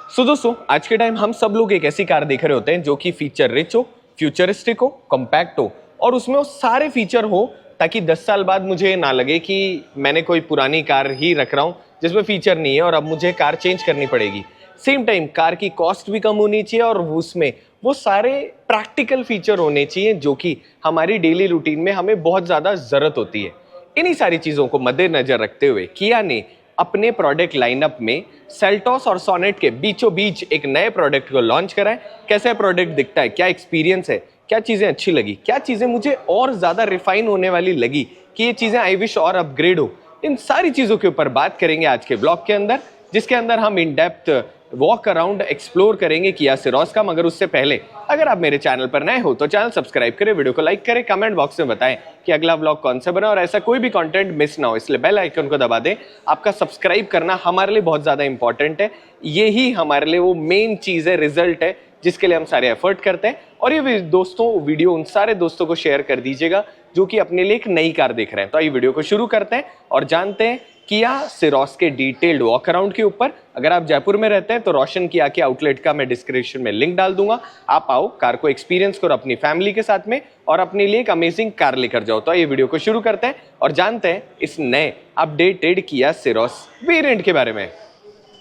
दोस्तों आज के टाइम हम सब लोग एक ऐसी कार देख रहे होते हैं जो कि फीचर रिच हो, फ्यूचरिस्टिक हो, कॉम्पैक्ट हो और उसमें वो सारे फीचर हो ताकि 10 साल बाद मुझे ना लगे कि मैंने कोई पुरानी कार ही रख रहा हूँ जिसमें फीचर नहीं है और अब मुझे कार चेंज करनी पड़ेगी। सेम टाइम कार की कॉस्ट भी कम होनी चाहिए और उसमें वो सारे प्रैक्टिकल फीचर होने चाहिए जो कि हमारी डेली रूटीन में हमें बहुत ज़्यादा ज़रूरत होती है। इन्हीं सारी चीज़ों को मद्देनजर रखते हुए किया ने अपने प्रोडक्ट लाइनअप में सेल्टॉस और सोनेट के बीचों बीच एक नए प्रोडक्ट को लॉन्च करा है। कैसा प्रोडक्ट दिखता है, क्या एक्सपीरियंस है, क्या चीज़ें अच्छी लगी, क्या चीज़ें मुझे और ज़्यादा रिफाइन होने वाली लगी कि ये चीज़ें आई विश और अपग्रेड हो, इन सारी चीज़ों के ऊपर बात करेंगे आज के ब्लॉग के अंदर, जिसके अंदर हम in depth walk around explore करेंगे किया सिरोस का। मगर उससे पहले अगर आप मेरे चैनल पर नए हो तो चैनल सब्सक्राइब करें, वीडियो को लाइक करें, कमेंट बॉक्स में बताएं कि अगला व्लॉग कौन सा बना और ऐसा कोई भी कंटेंट मिस ना हो, इसलिए बेल आइकन को दबा दें। आपका सब्सक्राइब करना हमारे लिए बहुत ज़्यादा इंपॉर्टेंट है, यही हमारे लिए वो मेन चीज़ है, रिजल्ट है जिसके लिए हम सारे एफर्ट करते हैं। और ये दोस्तों वीडियो उन सारे दोस्तों को शेयर कर दीजिएगा जो कि अपने लिए एक नई कार देख रहे हैं। तो आइए वीडियो को शुरू करते हैं और जानते हैं किया सिरोस के डिटेल्ड वॉक अराउंड के ऊपर। अगर आप जयपुर में रहते हैं तो रोशन किया के आउटलेट का मैं डिस्क्रिप्शन में लिंक डाल दूंगा, आप आओ कार को एक्सपीरियंस करो अपनी फैमिली के साथ में और अपने लिए एक अमेजिंग कार लेकर जाओ। तो ये वीडियो को शुरू करते हैं और जानते हैं इस नए अपडेटेड किया सिरोस वेरिएंट के बारे में।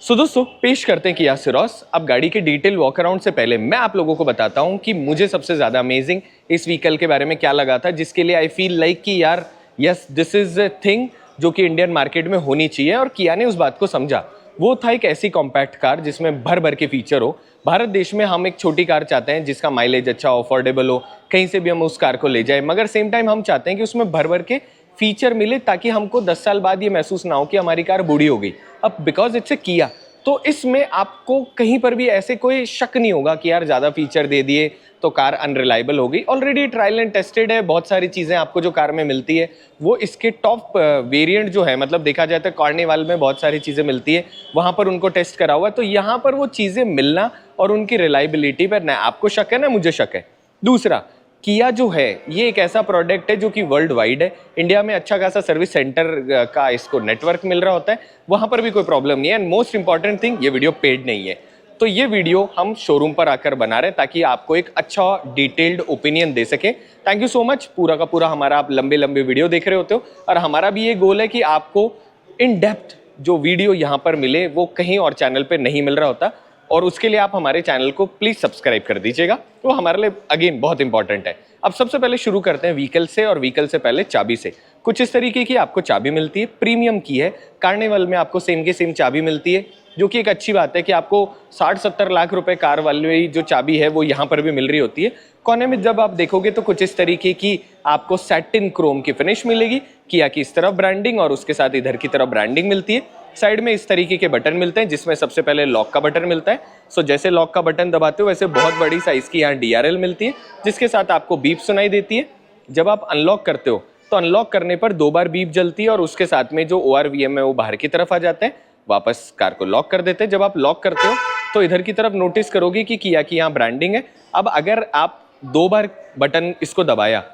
दोस्तों पेश करते हैं किया सिरोस। अब गाड़ी के डिटेल वॉक अराउंड से पहले मैं आप लोगों को बताता हूं कि मुझे सबसे ज्यादा अमेजिंग इस व्हीकल के बारे में क्या लगा था, जिसके लिए आई फील लाइक कि यार yes this is a thing जो कि इंडियन मार्केट में होनी चाहिए और किया ने उस बात को समझा। वो था एक ऐसी कॉम्पैक्ट कार जिसमें भर भर के फीचर हो। भारत देश में हम एक छोटी कार चाहते हैं जिसका माइलेज अच्छा हो, अफोर्डेबल हो, कहीं से भी हम उस कार को ले जाए, मगर सेम टाइम हम चाहते हैं कि उसमें भर भर के फीचर मिले ताकि हमको 10 साल बाद ये महसूस ना हो कि हमारी कार बूढ़ी हो गई। अब बिकॉज इट्स ए किया तो इसमें आपको कहीं पर भी ऐसे कोई शक नहीं होगा कि यार ज़्यादा फीचर दे दिए तो कार अनरिलायबल हो गई। ऑलरेडी ट्रायल एंड टेस्टेड है, बहुत सारी चीज़ें आपको जो कार में मिलती है वो इसके टॉप वेरिएंट जो है, मतलब देखा जाए तो कार्निवल में बहुत सारी चीज़ें मिलती है, वहाँ पर उनको टेस्ट करा हुआ है। तो यहाँ पर वो चीज़ें मिलना और उनकी रिलायबिलिटी पर ना आपको शक है ना मुझे शक है। दूसरा, किया जो है ये एक ऐसा प्रोडक्ट है जो कि वर्ल्ड वाइड है। इंडिया में अच्छा खासा सर्विस सेंटर का इसको नेटवर्क मिल रहा होता है, वहाँ पर भी कोई प्रॉब्लम नहीं है। एंड मोस्ट इंपॉर्टेंट थिंग, ये वीडियो पेड नहीं है, तो ये वीडियो हम शोरूम पर आकर बना रहे हैं ताकि आपको एक अच्छा डिटेल्ड ओपिनियन दे सके। थैंक यू सो मच, पूरा का पूरा हमारा आप लंबे लंबे वीडियो देख रहे होते हो और हमारा भी ये गोल है कि आपको इन डेप्थ जो वीडियो यहाँ पर मिले वो कहीं और चैनल पर नहीं मिल रहा होता, और उसके लिए आप हमारे चैनल को प्लीज़ सब्सक्राइब कर दीजिएगा, वो हमारे लिए अगेन बहुत इंपॉर्टेंट है। अब सबसे पहले शुरू करते हैं व्हीकल से, और व्हीकल से पहले चाबी से। कुछ इस तरीके की आपको चाबी मिलती है, प्रीमियम की है, कार्निवल में आपको सेम के सेम चाबी मिलती है, जो कि एक अच्छी बात है कि आपको 60-70 लाख रुपए कार वाली जो चाबी है वो यहाँ पर भी मिल रही होती है। कोने में जब आप देखोगे तो कुछ इस तरीके की आपको सैटिन क्रोम की फिनिश मिलेगी, किया की इस तरफ ब्रांडिंग और उसके साथ इधर की तरफ ब्रांडिंग मिलती है। साइड में इस तरीके के बटन मिलते हैं जिसमें सबसे पहले लॉक का बटन मिलता है। सो जैसे लॉक का बटन दबाते हो वैसे बहुत बड़ी साइज की यहाँ DRL मिलती है, जिसके साथ आपको बीप सुनाई देती है। जब आप अनलॉक करते हो तो अनलॉक करने पर 2 बार बीप जलती है और उसके साथ में जो ORVM है वो बाहर की तरफ आ जाते हैं, वापस कार को लॉक कर देते हैं। जब आप लॉक करते हो तो इधर की तरफ नोटिस करोगे कि किया की यहाँ ब्रांडिंग है। अब अगर आप 2 बार बटन इसको दबाया,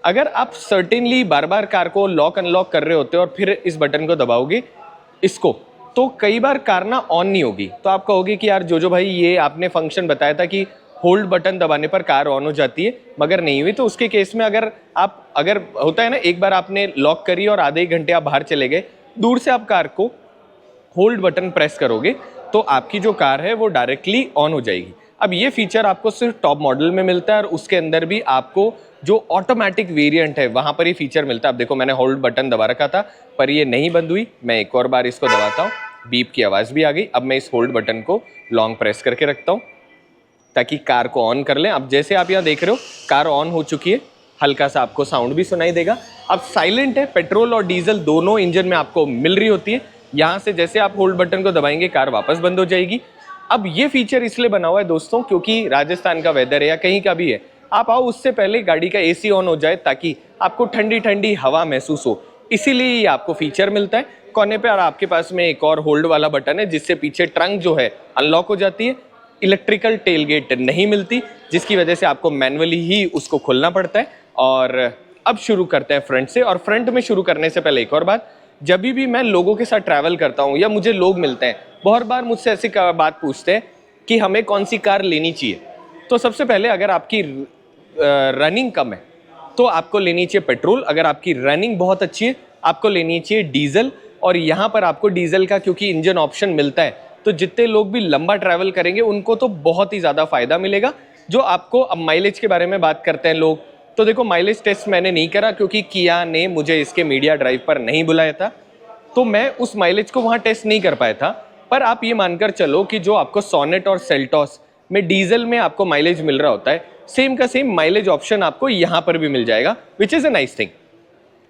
अगर आप सर्टेनली बार बार कार को लॉक अनलॉक कर रहे होते हो और फिर इस बटन को दबाओगे इसको, तो कई बार कार ना ऑन नहीं होगी। तो आप कहोगे कि यार जो भाई ये आपने फंक्शन बताया था कि होल्ड बटन दबाने पर कार ऑन हो जाती है, मगर नहीं हुई। तो उसके केस में अगर होता है ना, एक बार आपने लॉक करी और आधे 1 घंटे आप बाहर चले गए, दूर से आप कार को होल्ड बटन प्रेस करोगे तो आपकी जो कार है वो डायरेक्टली ऑन हो जाएगी। अब ये फीचर आपको सिर्फ टॉप मॉडल में मिलता है और उसके अंदर भी आपको जो ऑटोमेटिक वेरिएंट है वहाँ पर ही फीचर मिलता है। अब देखो मैंने होल्ड बटन दबा रखा था पर ये नहीं बंद हुई, मैं एक और बार इसको दबाता हूँ, बीप की आवाज़ भी आ गई। अब मैं इस होल्ड बटन को लॉन्ग प्रेस करके रखता हूँ ताकि कार को ऑन कर लें। अब जैसे आप यहाँ देख रहे हो कार ऑन हो चुकी है, हल्का सा आपको साउंड भी सुनाई देगा। अब साइलेंट है, पेट्रोल और डीजल दोनों इंजन में आपको मिल रही होती है। यहाँ से जैसे आप होल्ड बटन को दबाएंगे कार वापस बंद हो जाएगी। अब ये फीचर इसलिए बना हुआ है दोस्तों क्योंकि राजस्थान का वेदर है या कहीं का भी है, आप आओ उससे पहले गाड़ी का AC ऑन हो जाए ताकि आपको ठंडी ठंडी हवा महसूस हो, इसीलिए ये आपको फीचर मिलता है। कोने पे और आपके पास में एक और होल्ड वाला बटन है जिससे पीछे ट्रंक जो है अनलॉक हो जाती है। इलेक्ट्रिकल टेलगेट नहीं मिलती जिसकी वजह से आपको मैनुअली ही उसको खोलना पड़ता है। और अब शुरू करते हैं फ्रंट से। और फ्रंट में शुरू करने से पहले एक और बात, जब भी मैं लोगों के साथ ट्रैवल करता हूँ या मुझे लोग मिलते हैं बहुत बार मुझसे ऐसी बात पूछते हैं कि हमें कौन सी कार लेनी चाहिए। तो सबसे पहले अगर आपकी रनिंग कम है तो आपको लेनी चाहिए पेट्रोल। अगर आपकी रनिंग बहुत अच्छी है आपको लेनी चाहिए डीजल। और यहाँ पर आपको डीजल का क्योंकि इंजन ऑप्शन मिलता है तो जितने लोग भी लंबा ट्रैवल करेंगे उनको तो बहुत ही ज़्यादा फायदा मिलेगा। जो आपको अब माइलेज के बारे में बात करते हैं लोग, तो देखो माइलेज टेस्ट मैंने नहीं करा क्योंकि किया ने मुझे इसके मीडिया ड्राइव पर नहीं बुलाया था, तो मैं उस माइलेज को वहाँ टेस्ट नहीं कर पाया था। पर आप ये मानकर चलो कि जो आपको सोनेट और सेल्टॉस में डीजल में आपको माइलेज मिल रहा होता है, सेम का सेम माइलेज ऑप्शन आपको यहाँ पर भी मिल जाएगा, which is a nice thing.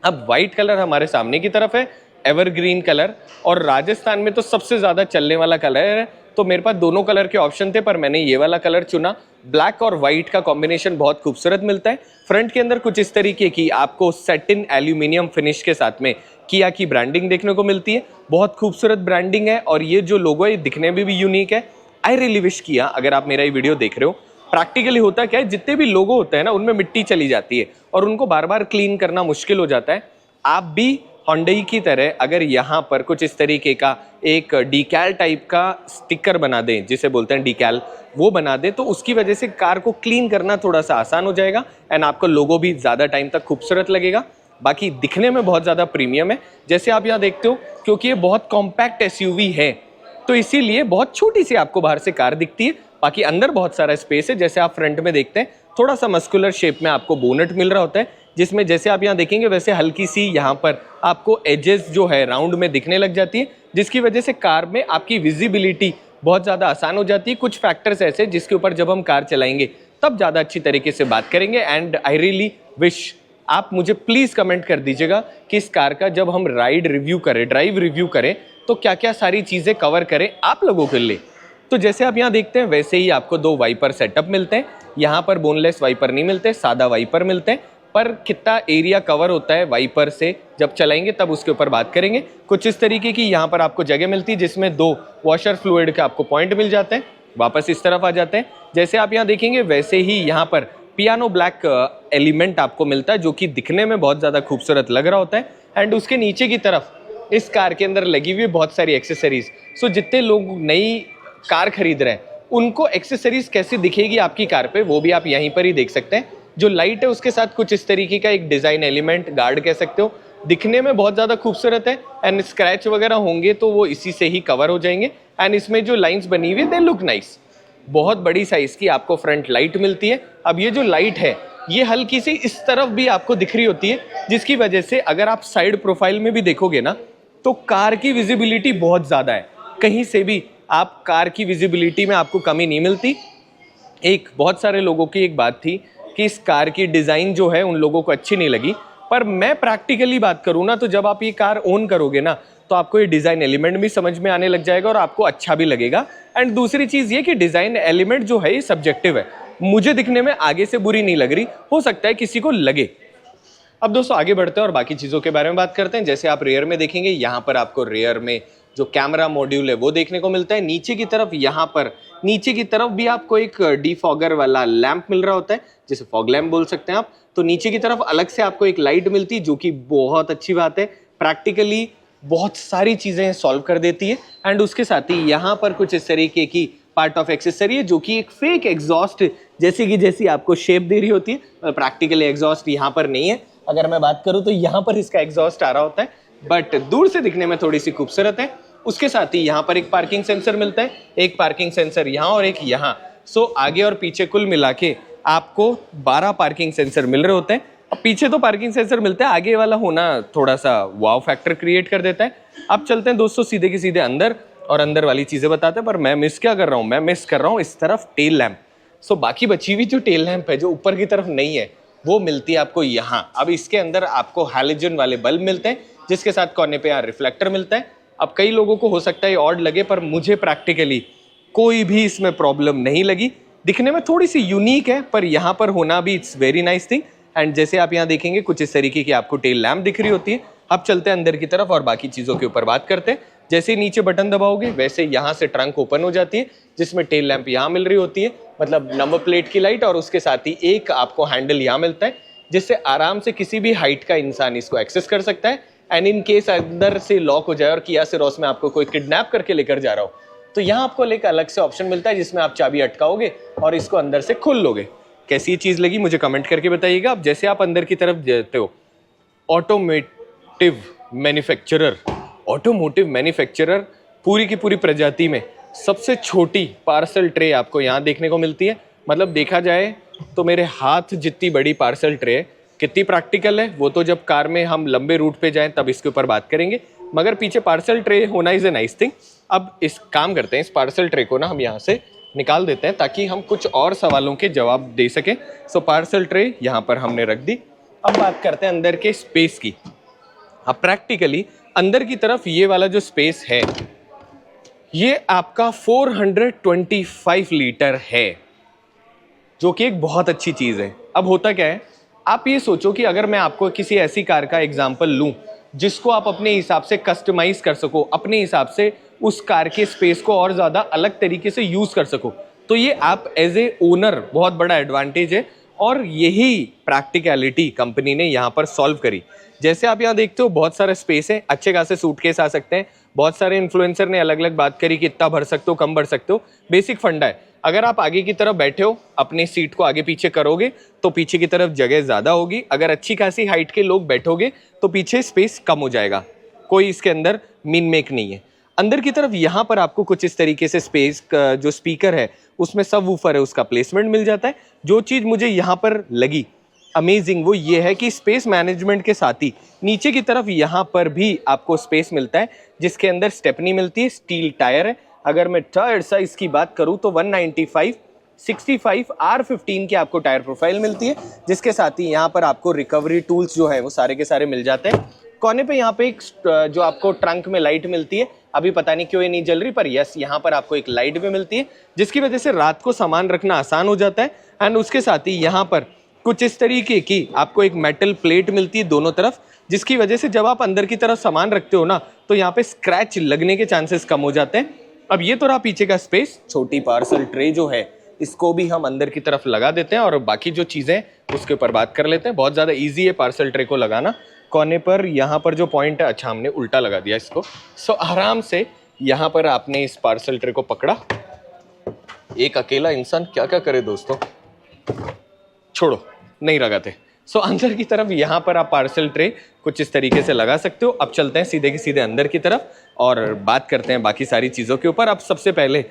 अब वाइट कलर हमारे सामने की तरफ है, एवरग्रीन कलर, और राजस्थान में तो सबसे ज़्यादा चलने वाला कलर है। तो मेरे पास दोनों कलर के ऑप्शन थे पर मैंने ये वाला कलर चुना। ब्लैक और वाइट का कॉम्बिनेशन बहुत खूबसूरत मिलता है। फ्रंट के अंदर कुछ इस तरीके की आपको सेटिन एल्यूमिनियम फिनिश के साथ में किया की ब्रांडिंग देखने को मिलती है। बहुत खूबसूरत ब्रांडिंग है और ये जो लोगो है दिखने में भी यूनिक है। आई रियली विश किया, अगर आप मेरा ये वीडियो देख रहे हो, प्रैक्टिकली होता क्या है, जितने भी लोगो होते हैं ना उनमें मिट्टी चली जाती है और उनको बार बार क्लीन करना मुश्किल हो जाता है। आप भी Hyundai की तरह अगर यहाँ पर कुछ इस तरीके का एक डीकैल टाइप का स्टिकर बना दें, जिसे बोलते हैं डीकैल, वो बना दें तो उसकी वजह से कार को क्लीन करना थोड़ा सा आसान हो जाएगा एंड आपको लोगो भी ज़्यादा टाइम तक खूबसूरत लगेगा। बाकी दिखने में बहुत ज़्यादा प्रीमियम है, जैसे आप यहाँ देखते हो, क्योंकि ये बहुत कॉम्पैक्ट SUV है तो इसीलिए बहुत छोटी सी आपको बाहर से कार दिखती है। बाकी अंदर बहुत सारा स्पेस है, जैसे आप फ्रंट में देखते हैं थोड़ा सा मस्कुलर शेप में आपको बोनेट मिल रहा होता है, जिसमें जैसे आप यहाँ देखेंगे वैसे हल्की सी यहाँ पर आपको एजेस जो है राउंड में दिखने लग जाती है, जिसकी वजह से कार में आपकी विजिबिलिटी बहुत ज़्यादा आसान हो जाती है। कुछ फैक्टर्स ऐसे जिसके ऊपर जब हम कार चलाएंगे तब ज़्यादा अच्छी तरीके से बात करेंगे। एंड आई रियली विश आप मुझे प्लीज़ कमेंट कर दीजिएगा कि इस कार का जब हम राइड रिव्यू करें, ड्राइव रिव्यू करें, तो क्या क्या सारी चीज़ें कवर करें आप लोगों के लिए। तो जैसे आप यहाँ देखते हैं वैसे ही आपको 2 वाइपर सेटअप मिलते हैं। यहाँ पर बोनलेस वाइपर नहीं मिलते, सादा वाइपर मिलते हैं। पर कितना एरिया कवर होता है वाइपर से जब चलाएंगे तब उसके ऊपर बात करेंगे। कुछ इस तरीके की यहाँ पर आपको जगह मिलती है जिसमें 2 वॉशर फ्लूइड के आपको पॉइंट मिल जाते हैं, वापस इस तरफ आ जाते हैं। जैसे आप यहाँ देखेंगे वैसे ही यहाँ पर पियानो ब्लैक एलिमेंट आपको मिलता है जो कि दिखने में बहुत ज़्यादा खूबसूरत लग रहा होता है। एंड उसके नीचे की तरफ इस कार के अंदर लगी हुई बहुत सारी एक्सेसरीज। सो जितने लोग नई कार खरीद रहे हैं उनको एक्सेसरीज कैसी दिखेगी आपकी कार पे, वो भी आप यहीं पर ही देख सकते हैं। जो लाइट है उसके साथ कुछ इस तरीके का एक डिज़ाइन एलिमेंट, गार्ड कह सकते हो, दिखने में बहुत ज़्यादा खूबसूरत है। एंड स्क्रैच वगैरह होंगे तो वो इसी से ही कवर हो जाएंगे। एंड इसमें जो लाइंस बनी हुई है दे लुक नाइस। बहुत बड़ी साइज़ की आपको फ्रंट लाइट मिलती है। अब ये जो लाइट है ये हल्की सी इस तरफ भी आपको दिख रही होती है, जिसकी वजह से अगर आप साइड प्रोफाइल में भी देखोगे ना तो कार की विजिबिलिटी बहुत ज़्यादा है। कहीं से भी आप कार की विजिबिलिटी में आपको कमी नहीं मिलती। एक बहुत सारे लोगों की एक बात थी कि इस कार की डिज़ाइन जो है उन लोगों को अच्छी नहीं लगी, पर मैं प्रैक्टिकली बात करूँ ना तो जब आप ये कार ओन करोगे ना तो आपको ये डिज़ाइन एलिमेंट भी समझ में आने लग जाएगा और आपको अच्छा भी लगेगा। एंड दूसरी चीज़ ये कि डिज़ाइन एलिमेंट जो है ये सब्जेक्टिव है, मुझे दिखने में आगे से बुरी नहीं लग रही, हो सकता है किसी को लगे। अब दोस्तों आगे बढ़ते हैं और बाकी चीज़ों के बारे में बात करते हैं। जैसे आप रेयर में देखेंगे यहाँ पर आपको रेयर में जो कैमरा मॉड्यूल है वो देखने को मिलता है। नीचे की तरफ यहाँ पर नीचे की तरफ भी आपको एक डीफॉगर वाला लैंप मिल रहा होता है, जिसे फॉग लैंप बोल सकते हैं आप। तो नीचे की तरफ अलग से आपको एक लाइट मिलती है जो कि बहुत अच्छी बात है, प्रैक्टिकली बहुत सारी चीज़ें सॉल्व कर देती है। एंड उसके साथ ही यहाँ पर कुछ इस तरीके की पार्ट ऑफ एक्सेसरी है जो कि एक फेक एग्जॉस्ट जैसी आपको शेप दे रही होती है। प्रैक्टिकली एग्जॉस्ट यहाँ पर नहीं है, अगर मैं बात करूँ तो यहाँ पर इसका एग्जॉस्ट आ रहा होता है, बट दूर से दिखने में थोड़ी सी खूबसूरत है। उसके साथ ही यहाँ पर एक पार्किंग सेंसर मिलता है, एक पार्किंग सेंसर यहाँ और एक यहाँ। सो आगे और पीछे कुल मिला के आपको 12 पार्किंग सेंसर मिल रहे होते हैं। अब पीछे तो पार्किंग सेंसर मिलता है, आगे वाला होना थोड़ा सा वाव फैक्टर क्रिएट कर देता है। अब चलते हैं दोस्तों सीधे के सीधे अंदर और अंदर वाली चीज़ें बताते हैं। पर मैं मिस क्या कर रहा हूँ, मैं मिस कर रहा हूँ इस तरफ टेल लैंप। सो बाकी बची हुई जो टेल लैंप है जो ऊपर की तरफ नहीं है वो मिलती है आपको यहाँ। अब इसके अंदर आपको हैलोजन वाले बल्ब मिलते हैं जिसके साथ कोने पे यहाँ रिफ्लेक्टर मिलता है। अब कई लोगों को हो सकता है ऑड लगे, पर मुझे प्रैक्टिकली कोई भी इसमें प्रॉब्लम नहीं लगी। दिखने में थोड़ी सी यूनिक है पर यहाँ पर होना भी it's very nice thing. And जैसे आप यहाँ देखेंगे कुछ इस तरीके की आपको टेल लैंप दिख रही होती है। अब चलते हैं अंदर की तरफ और बाकी चीज़ों के ऊपर बात करते हैं। जैसे नीचे बटन दबाओगे वैसे यहाँ से ट्रंक ओपन हो जाती है, जिसमें टेल लैंप यहाँ मिल रही होती है, मतलब नंबर प्लेट की लाइट, और उसके साथ ही एक आपको हैंडल यहाँ मिलता है जिससे आराम से किसी भी हाइट का इंसान इसको एक्सेस कर सकता है। एंड इन केस अंदर से लॉक हो जाए और किया सिरोस में आपको कोई किडनैप करके लेकर जा रहा हो, तो यहाँ आपको एक अलग से ऑप्शन मिलता है जिसमें आप चाबी अटकाओगे और इसको अंदर से खोल लोगे। कैसी ये चीज़ लगी मुझे कमेंट करके बताइएगा। अब जैसे आप अंदर की तरफ जाते हो, ऑटोमोटिव मैन्युफैक्चरर पूरी की पूरी प्रजाति में सबसे छोटी पार्सल ट्रे आपको यहाँ देखने को मिलती है। मतलब देखा जाए तो मेरे हाथ जितनी बड़ी पार्सल ट्रे है। कितनी प्रैक्टिकल है वो तो जब कार में हम लंबे रूट पे जाएं तब इसके ऊपर बात करेंगे, मगर पीछे पार्सल ट्रे होना इज़ ए नाइस थिंग। अब इस काम करते हैं, इस पार्सल ट्रे को ना हम यहाँ से निकाल देते हैं ताकि हम कुछ और सवालों के जवाब दे सकें। सो पार्सल ट्रे यहाँ पर हमने रख दी। अब बात करते हैं अंदर के स्पेस की। अब प्रैक्टिकली अंदर की तरफ ये वाला जो स्पेस है ये आपका 425 लीटर है, जो कि एक बहुत अच्छी चीज़ है। अब होता क्या है, आप ये सोचो कि अगर मैं आपको किसी ऐसी कार का एग्जाम्पल लूँ जिसको आप अपने हिसाब से कस्टमाइज कर सको, अपने हिसाब से उस कार के स्पेस को और ज़्यादा अलग तरीके से यूज़ कर सको, तो ये आप एज ए ओनर बहुत बड़ा एडवांटेज है। और यही प्रैक्टिकलिटी कंपनी ने यहाँ पर सॉल्व करी। जैसे आप यहाँ देखते हो बहुत सारा स्पेस है, अच्छे खासे सूटकेस आ सकते हैं। बहुत सारे इन्फ्लुएंसर ने अलग अलग बात करी कि इतना भर सकते हो, कम भर सकते हो। बेसिक फंडा है, अगर आप आगे की तरफ बैठे हो, अपनी सीट को आगे पीछे करोगे तो पीछे की तरफ जगह ज़्यादा होगी। अगर अच्छी खासी हाइट के लोग बैठोगे तो पीछे स्पेस कम हो जाएगा। कोई इसके अंदर मीन मेक नहीं है। अंदर की तरफ यहाँ पर आपको कुछ इस तरीके से स्पेस जो स्पीकर है उसमें सब वूफर है उसका प्लेसमेंट मिल जाता है। जो चीज़ मुझे यहाँ पर लगी अमेजिंग वो ये है कि स्पेस मैनेजमेंट के साथ ही नीचे की तरफ यहाँ पर भी आपको स्पेस मिलता है, जिसके अंदर स्टेपनी मिलती है, स्टील टायर है। अगर मैं टायर साइज की बात करूँ तो 195 65 R15 के आपको टायर प्रोफाइल मिलती है, जिसके साथ ही यहाँ पर आपको रिकवरी टूल्स जो है वो सारे के सारे मिल जाते हैं। कोने पे यहाँ पे एक जो आपको ट्रंक में लाइट मिलती है, अभी पता नहीं क्यों ये नहीं जल रही, पर यस यहाँ पर आपको एक लाइट भी मिलती है जिसकी वजह से रात को सामान रखना आसान हो जाता है। एंड उसके साथ ही यहाँ पर कुछ इस तरीके की आपको एक मेटल प्लेट मिलती है दोनों तरफ, जिसकी वजह से जब आप अंदर की तरफ सामान रखते हो ना तो यहाँ पे स्क्रैच लगने के चांसेस कम हो जाते हैं। अब ये तो रहा पीछे का स्पेस। छोटी पार्सल ट्रे जो है इसको भी हम अंदर की तरफ लगा देते हैं और बाकी जो चीज़ें उसके ऊपर बात कर लेते हैं। बहुत ज़्यादा ईजी है पार्सल ट्रे को लगाना। कोने पर यहाँ पर जो पॉइंट है, अच्छा हमने उल्टा लगा दिया इसको। सो आराम से यहाँ पर आपने इस पार्सल ट्रे को पकड़ा। एक अकेला इंसान क्या क्या करे दोस्तों, छोड़ो नहीं लगाते। सो अंदर की तरफ यहाँ पर आप पार्सल ट्रे कुछ इस तरीके से लगा सकते हो। अब चलते हैं सीधे की सीधे अंदर की तरफ और बात करते हैं बाकी सारी चीज़ों के ऊपर। अब सबसे पहले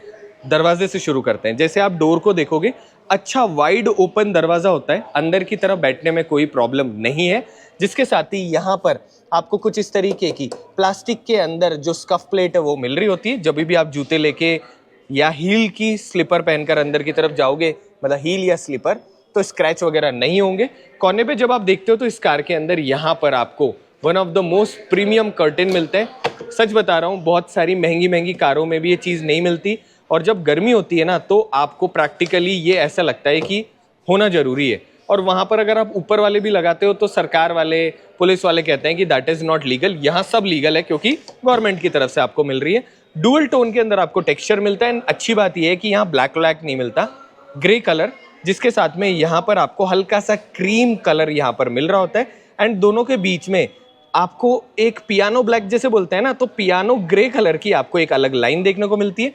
दरवाजे से शुरू करते हैं। जैसे आप डोर को देखोगे, अच्छा वाइड ओपन दरवाज़ा होता है, अंदर की तरफ बैठने में कोई प्रॉब्लम नहीं है। जिसके साथ ही यहाँ पर आपको कुछ इस तरीके की प्लास्टिक के अंदर जो स्कफ प्लेट है वो मिल रही होती है। जब भी आप जूते लेके या हील की स्लीपर पहनकर अंदर की तरफ जाओगे, मतलब हील या स्लीपर, तो स्क्रैच वगैरह नहीं होंगे। कोने पे जब आप देखते हो तो इस कार के अंदर यहाँ पर आपको one of the most premium curtain मिलते हैं। सच बता रहा हूँ, बहुत सारी महंगी महंगी कारों में भी ये चीज़ नहीं मिलती। और जब गर्मी होती है ना तो आपको प्रैक्टिकली ये ऐसा लगता है कि होना ज़रूरी है। और वहाँ पर अगर आप ऊपर वाले भी लगाते हो तो सरकार वाले, पुलिस वाले कहते हैं कि दैट इज़ नॉट लीगल। यहाँ सब लीगल है क्योंकि गवर्नमेंट की तरफ से आपको मिल रही है। डुअल टोन के अंदर आपको टेक्सचर मिलता है। अच्छी बात यह है कि यहाँ ब्लैक नहीं मिलता, ग्रे कलर, जिसके साथ में यहाँ पर आपको हल्का सा क्रीम कलर यहाँ पर मिल रहा होता है। एंड दोनों के बीच में आपको एक पियानो ब्लैक जैसे बोलते हैं ना, तो पियानो ग्रे कलर की आपको एक अलग लाइन देखने को मिलती है।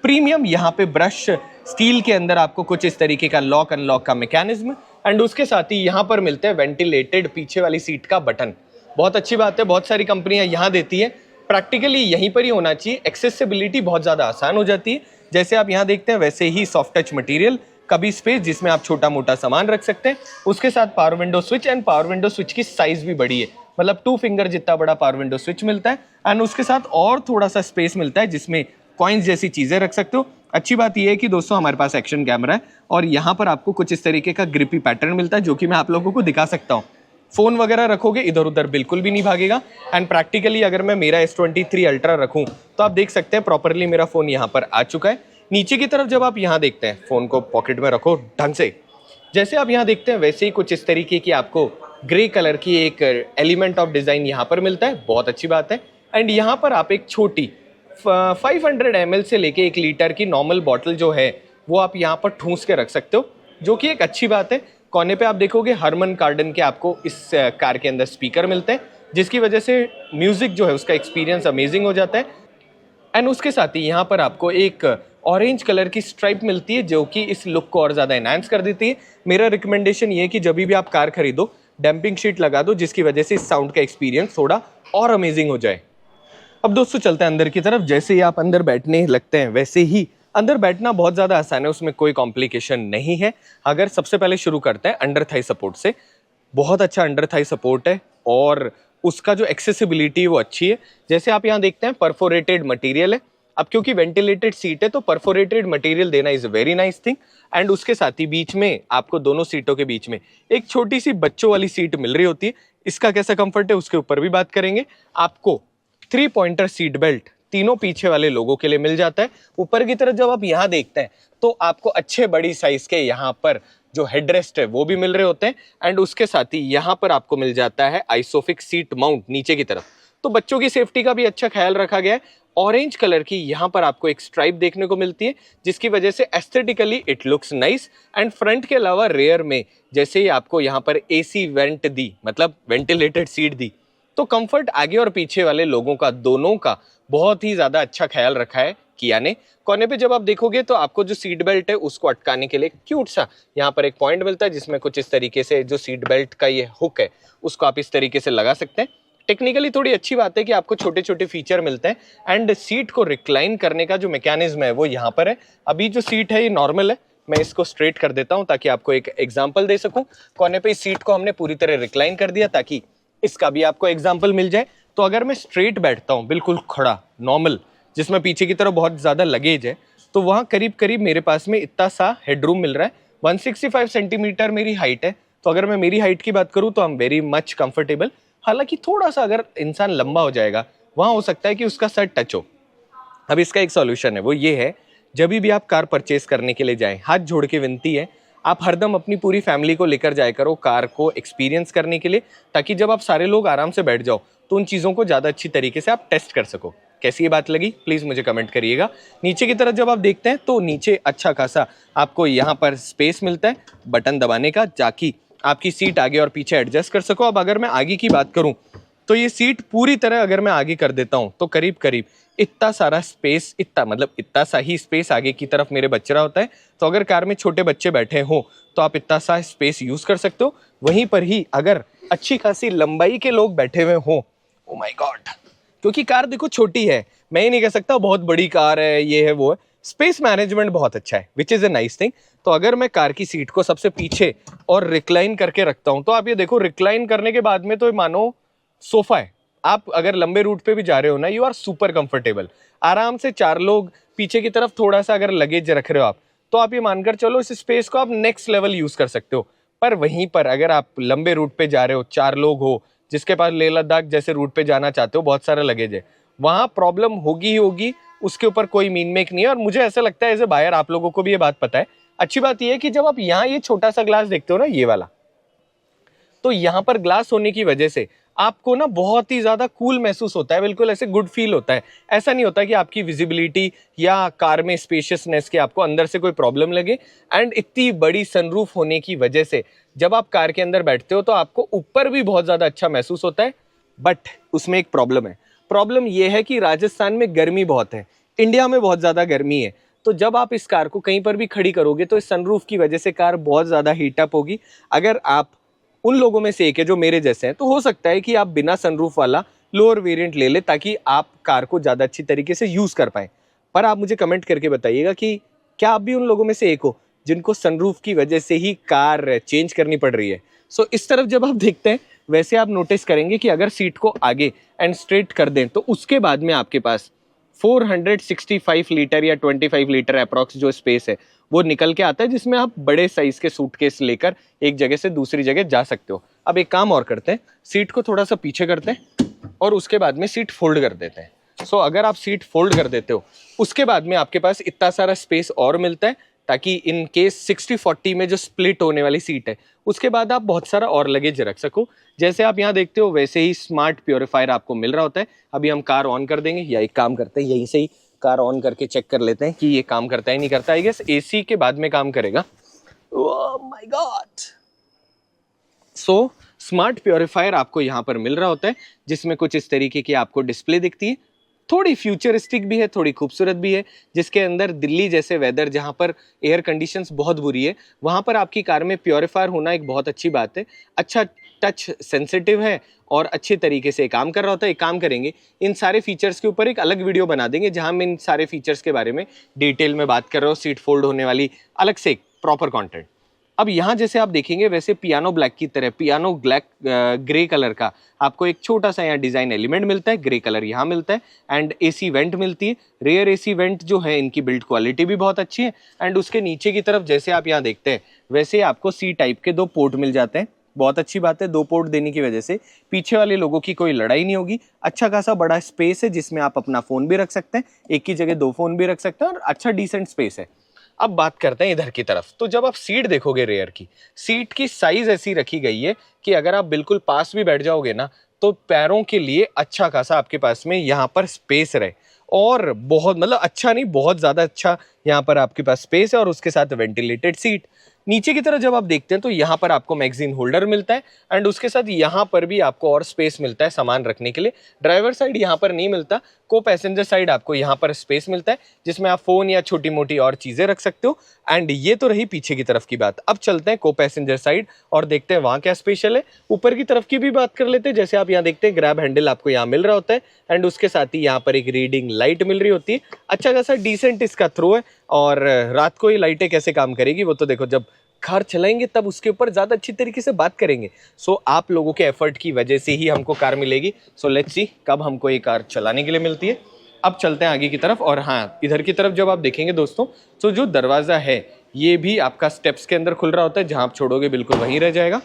प्रीमियम यहाँ पे ब्रश स्टील के अंदर आपको कुछ इस तरीके का लॉक अनलॉक का मैकेनिज्म। एंड उसके साथ ही यहाँ पर मिलते हैं वेंटिलेटेड पीछे वाली सीट का बटन। बहुत अच्छी बात है, बहुत सारी कंपनियां यहाँ देती है। प्रैक्टिकली यहीं पर ही होना चाहिए। एक्सेसिबिलिटी बहुत ज़्यादा आसान हो जाती है। जैसे आप यहाँ देखते हैं वैसे ही सॉफ्ट टच मटेरियल, कभी स्पेस जिसमें आप छोटा मोटा सामान रख सकते हैं। उसके साथ power window switch, and power window switch की साइज भी बड़ी है, मतलब 2 फिंगर जितना बड़ा पावर विंडो स्विच मिलता है। एंड उसके साथ और थोड़ा सा स्पेस मिलता है जिसमें कॉइन्स जैसी चीज़ें रख सकते हो। अच्छी बात यह है कि दोस्तों हमारे पास एक्शन कैमरा है और यहाँ पर आपको कुछ इस तरीके का ग्रिपी पैटर्न मिलता है जो कि मैं आप लोगों को दिखा सकता हूँ। फ़ोन वगैरह रखोगे इधर उधर बिल्कुल भी नहीं भागेगा। एंड प्रैक्टिकली अगर मैं मेरा S23 अल्ट्रा रखूँ तो आप देख सकते हैं प्रॉपरली मेरा फ़ोन यहाँ पर आ चुका है। नीचे की तरफ जब आप यहाँ देखते हैं, फ़ोन को पॉकेट में रखो ढंग से, जैसे आप यहाँ देखते हैं वैसे ही कुछ इस तरीके की आपको ग्रे कलर की एक एलिमेंट ऑफ डिज़ाइन यहाँ पर मिलता है। बहुत अच्छी बात है। एंड यहाँ पर आप एक छोटी 500 ml से लेके 1 लीटर की नॉर्मल बॉटल जो है वो आप यहाँ पर ठूंस के रख सकते हो, जो कि एक अच्छी बात है। कोने पे आप देखोगे हरमन कार्डन के आपको इस कार के अंदर स्पीकर मिलते हैं। जिसकी वजह से म्यूज़िक जो है उसका एक्सपीरियंस अमेजिंग हो जाता है। एंड उसके साथ ही यहाँ पर आपको एक ऑरेंज कलर की स्ट्राइप मिलती है जो कि इस लुक को और ज़्यादा एनहांस कर देती है। मेरा रिकमेंडेशन ये है कि जब भी आप कार खरीदो डैम्पिंग शीट लगा दो, जिसकी वजह से इस साउंड का एक्सपीरियंस थोड़ा और अमेजिंग हो जाए। अब दोस्तों चलते हैं अंदर की तरफ। जैसे ही आप अंदर बैठने लगते हैं वैसे ही अंदर बैठना बहुत ज़्यादा आसान है, उसमें कोई कॉम्प्लिकेशन नहीं है। अगर सबसे पहले शुरू करते हैं अंडर थाई सपोर्ट से, बहुत अच्छा अंडर थाई सपोर्ट है और उसका जो एक्सेसिबिलिटी है वो अच्छी है। जैसे आप यहाँ देखते हैं परफोरेटेड मटेरियल है। अब क्योंकि वेंटिलेटेड सीट है तो परफोरेटेड मटेरियल देना is a very nice thing. And उसके साथ ही बीच में आपको दोनों सीटों के बीच में एक छोटी सी बच्चों वाली सीट मिल रही होती है। इसका कैसा कंफर्ट है उसके ऊपर भी बात करेंगे। आपको 3 पॉइंटर सीट बेल्ट तीनों पीछे वाले लोगों के लिए मिल जाता है। ऊपर की तरफ जब आप यहाँ देखते हैं तो आपको अच्छे बड़ी साइज के यहाँ पर जो हेडरेस्ट है वो भी मिल रहे होते हैं। एंड उसके साथ ही यहाँ पर आपको मिल जाता है आइसोफिक्स सीट माउंट नीचे की तरफ, तो बच्चों की सेफ्टी का भी अच्छा ख्याल रखा गया है। ऑरेंज कलर की यहाँ पर आपको एक स्ट्राइप देखने को मिलती है जिसकी वजह से aesthetically it looks nice. And front के अलावा रेयर में जैसे ही आपको यहाँ पर एसी वेंट दी, मतलब वेंटिलेटेड सीट दी, तो कंफर्ट आगे और पीछे वाले लोगों का दोनों का बहुत ही ज़्यादा अच्छा ख्याल रखा है किया ने। कोने पे जब आप देखोगे तो आपको जो सीट बेल्ट है उसको अटकाने के लिए क्यूट सा यहाँ पर एक पॉइंट मिलता है जिसमें कुछ इस तरीके से जो सीट बेल्ट का ये हुक है उसको आप इस तरीके से लगा सकते हैं। टेक्निकली थोड़ी अच्छी बात है कि आपको छोटे छोटे फीचर मिलते हैं। एंड सीट को रिक्लाइन करने का जो मैकेनिज्म है वो यहाँ पर है। अभी जो सीट है ये नॉर्मल है, मैं इसको स्ट्रेट कर देता हूँ ताकि आपको एक एग्जाम्पल दे सकूँ। कोने पे इस सीट को हमने पूरी तरह रिक्लाइन कर दिया ताकि इसका भी आपको एग्जाम्पल मिल जाए। तो अगर मैं स्ट्रेट बैठता हूँ बिल्कुल खड़ा नॉर्मल, जिसमें पीछे की तरफ बहुत ज़्यादा लगेज है, तो वहाँ करीब करीब मेरे पास में इतना सा हेडरूम मिल रहा है। 165 सेंटीमीटर मेरी हाइट है, तो अगर मैं मेरी हाइट की बात करूँ तो I am very much comfortable. हालांकि थोड़ा सा अगर इंसान लंबा हो जाएगा वहाँ हो सकता है कि उसका सर टच हो। अब इसका एक सॉल्यूशन है, वो ये है जब भी आप कार परचेज करने के लिए जाएं, हाथ जोड़ के विनती है आप हरदम अपनी पूरी फैमिली को लेकर जाया करो कार को एक्सपीरियंस करने के लिए, ताकि जब आप सारे लोग आराम से बैठ जाओ तो उन चीज़ों को ज़्यादा अच्छी तरीके से आप टेस्ट कर सको। कैसी ये बात लगी प्लीज़ मुझे कमेंट करिएगा। नीचे की तरफ जब आप देखते हैं तो नीचे अच्छा खासा आपको यहाँ पर स्पेस मिलता है बटन दबाने का, ताकि आपकी सीट आगे और पीछे एडजस्ट कर सको। अब अगर मैं आगे की बात करूँ तो ये सीट पूरी तरह अगर मैं आगे कर देता हूँ तो करीब करीब इतना सारा स्पेस, इतना मतलब इतना सा ही स्पेस आगे की तरफ मेरे बच रहा होता है। तो अगर कार में छोटे बच्चे बैठे हो तो आप इतना सा स्पेस यूज कर सकते हो। वहीं पर ही अगर अच्छी खासी लंबाई के लोग बैठे हुए हो, ओ माय गॉड, क्योंकि कार देखो छोटी है, मैं ही नहीं कह सकता बहुत बड़ी कार है ये है वो है, स्पेस मैनेजमेंट बहुत अच्छा है which is a nice thing. तो अगर मैं कार की सीट को सबसे पीछे और रिक्लाइन करके रखता हूँ तो आप ये देखो रिक्लाइन करने के बाद में तो मानो सोफा है। आप अगर लंबे रूट पे भी जा रहे हो ना, यू आर सुपर कंफर्टेबल। आराम से 4 लोग पीछे की तरफ थोड़ा सा अगर लगेज रख रहे हो आप, तो आप ये मानकर चलो इस स्पेस को आप नेक्स्ट लेवल यूज कर सकते हो। पर वहीं पर अगर आप लंबे रूट पे जा रहे हो, 4 लोग हो, जिसके पास लेह लद्दाख जैसे रूट पे जाना चाहते हो, बहुत सारा लगेज है, वहां प्रॉब्लम होगी ही होगी, उसके ऊपर कोई मीन मेक नहीं है। और मुझे ऐसा लगता है एज ए बायर आप लोगों को भी ये बात पता है। अच्छी बात यह है कि जब आप यहाँ ये छोटा सा ग्लास देखते हो ना, ये वाला, तो यहाँ पर ग्लास होने की वजह से आपको ना बहुत ही ज्यादा कूल महसूस होता है, बिल्कुल ऐसे गुड फील होता है। ऐसा नहीं होता कि आपकी विजिबिलिटी या कार में स्पेशियसनेस के आपको अंदर से कोई प्रॉब्लम लगे। एंड इतनी बड़ी सनरूफ होने की वजह से जब आप कार के अंदर बैठते हो तो आपको ऊपर भी बहुत ज्यादा अच्छा महसूस होता है। बट उसमें एक प्रॉब्लम है। प्रॉब्लम यह है कि राजस्थान में गर्मी बहुत है, इंडिया में बहुत ज्यादा गर्मी है। तो जब आप इस कार को कहीं पर भी खड़ी करोगे तो इस सनरूफ की वजह से कार बहुत ज्यादा हीटअप होगी। अगर आप उन लोगों में से एक है जो मेरे जैसे हैं, तो हो सकता है कि आप बिना सनरूफ वाला लोअर वेरिएंट ले ले ताकि आप कार को ज़्यादा अच्छी तरीके से यूज़ कर पाएँ। पर आप मुझे कमेंट करके बताइएगा कि क्या आप भी उन लोगों में से एक हो जिनको सनरूफ की वजह से ही कार चेंज करनी पड़ रही है। सो इस तरफ जब आप देखते हैं वैसे आप नोटिस करेंगे कि अगर सीट को आगे एंड स्ट्रेट कर दें तो उसके बाद में आपके पास 465 लीटर या 25 लीटर अप्रॉक्स जो स्पेस है वो निकल के आता है, जिसमें आप बड़े साइज के सूटकेस लेकर एक जगह से दूसरी जगह जा सकते हो। अब एक काम और करते हैं, सीट को थोड़ा सा पीछे करते हैं और उसके बाद में सीट फोल्ड कर देते हैं। सो अगर आप सीट फोल्ड कर देते हो उसके बाद में आपके पास इतना सारा स्पेस और मिलता है ताकि इन केस 60-40 में जो स्प्लिट होने वाली सीट है उसके बाद आप बहुत सारा और लगेज रख सको। जैसे आप यहाँ देखते हो वैसे ही स्मार्ट प्योरीफायर आपको मिल रहा होता है। अभी हम कार ऑन कर देंगे, या एक काम करते हैं यहीं से ही कार ऑन करके चेक कर लेते हैं कि ये काम करता है नहीं करता। आई गेस एसी के बाद में काम करेगा। Oh my God. So smart purifier आपको यहाँ पर मिल रहा होता है, जिसमें कुछ इस तरीके की आपको डिस्प्ले दिखती है, थोड़ी फ्यूचरिस्टिक भी है, थोड़ी खूबसूरत भी है, जिसके अंदर दिल्ली जैसे वेदर जहाँ पर एयर कंडीशंस बहुत बुरी है, वहाँ पर आपकी कार में प्योरीफायर होना एक बहुत अच्छी बात है। अच्छा टच सेंसिटिव है और अच्छे तरीके से काम कर रहा होता है। एक काम करेंगे, इन सारे फीचर्स के ऊपर एक अलग वीडियो बना देंगे जहाँ हम इन सारे फीचर्स के बारे में डिटेल में बात कर रहे हो, सीट फोल्ड होने वाली, अलग से एक प्रॉपर कंटेंट। अब यहाँ जैसे आप देखेंगे वैसे पियानो ब्लैक की तरह पियानो ब्लैक ग्रे कलर का आपको एक छोटा सा यहाँ डिजाइन एलिमेंट मिलता है, ग्रे कलर यहाँ मिलता है, एंड एसी वेंट मिलती है। रेयर एसी वेंट जो है इनकी बिल्ड क्वालिटी भी बहुत अच्छी है। एंड उसके नीचे की तरफ जैसे आप यहाँ देखते हैं वैसे आपको सी टाइप के 2 पोर्ट मिल जाते हैं। बहुत अच्छी बात है, 2 पोर्ट देने की वजह से पीछे वाले लोगों की कोई लड़ाई नहीं होगी। अच्छा खासा बड़ा स्पेस है जिसमें आप अपना फोन भी रख सकते हैं, एक की जगह 2 फोन भी रख सकते हैं और अच्छा डिसेंट स्पेस है। अब बात करते हैं इधर की तरफ। तो जब आप सीट देखोगे रेयर की, सीट की साइज ऐसी रखी गई है कि अगर आप बिल्कुल पास भी बैठ जाओगे ना तो पैरों के लिए अच्छा खासा आपके पास में यहाँ पर स्पेस रहे, और बहुत मतलब अच्छा नहीं, बहुत ज़्यादा अच्छा यहाँ पर आपके पास स्पेस है। और उसके साथ वेंटिलेटेड सीट। नीचे की तरफ जब आप देखते हैं तो यहाँ पर आपको मैगजीन होल्डर मिलता है, एंड उसके साथ यहाँ पर भी आपको और स्पेस मिलता है सामान रखने के लिए। ड्राइवर साइड यहाँ पर नहीं मिलता, को पैसेंजर साइड आपको यहाँ पर स्पेस मिलता है जिसमें आप फोन या छोटी मोटी और चीजें रख सकते हो। एंड ये तो रही पीछे की तरफ की बात। अब चलते हैं को पैसेंजर साइड और देखते हैं वहाँ क्या स्पेशल है। ऊपर की तरफ की भी बात कर लेते हैं। जैसे आप यहाँ देखते हैं ग्रैब हैंडल आपको यहाँ मिल रहा होता है, एंड उसके साथ ही यहाँ पर एक रीडिंग लाइट मिल रही होती है। अच्छा खासा डिसेंट इसका थ्रो है, और रात को ये लाइटें कैसे काम करेगी वो तो देखो जब कार चलाएंगे तब उसके ऊपर ज़्यादा अच्छी तरीके से बात करेंगे। सो आप लोगों के एफर्ट की वजह से ही हमको कार मिलेगी। सो लेट्स सी कब हमको ये कार चलाने के लिए मिलती है। अब चलते हैं आगे की तरफ। और हाँ, इधर की तरफ जब आप देखेंगे दोस्तों तो जो दरवाज़ा है ये भी आपका स्टेप्स के अंदर खुल रहा होता है, जहाँ आप छोड़ोगे बिल्कुल वहीं रह जाएगा।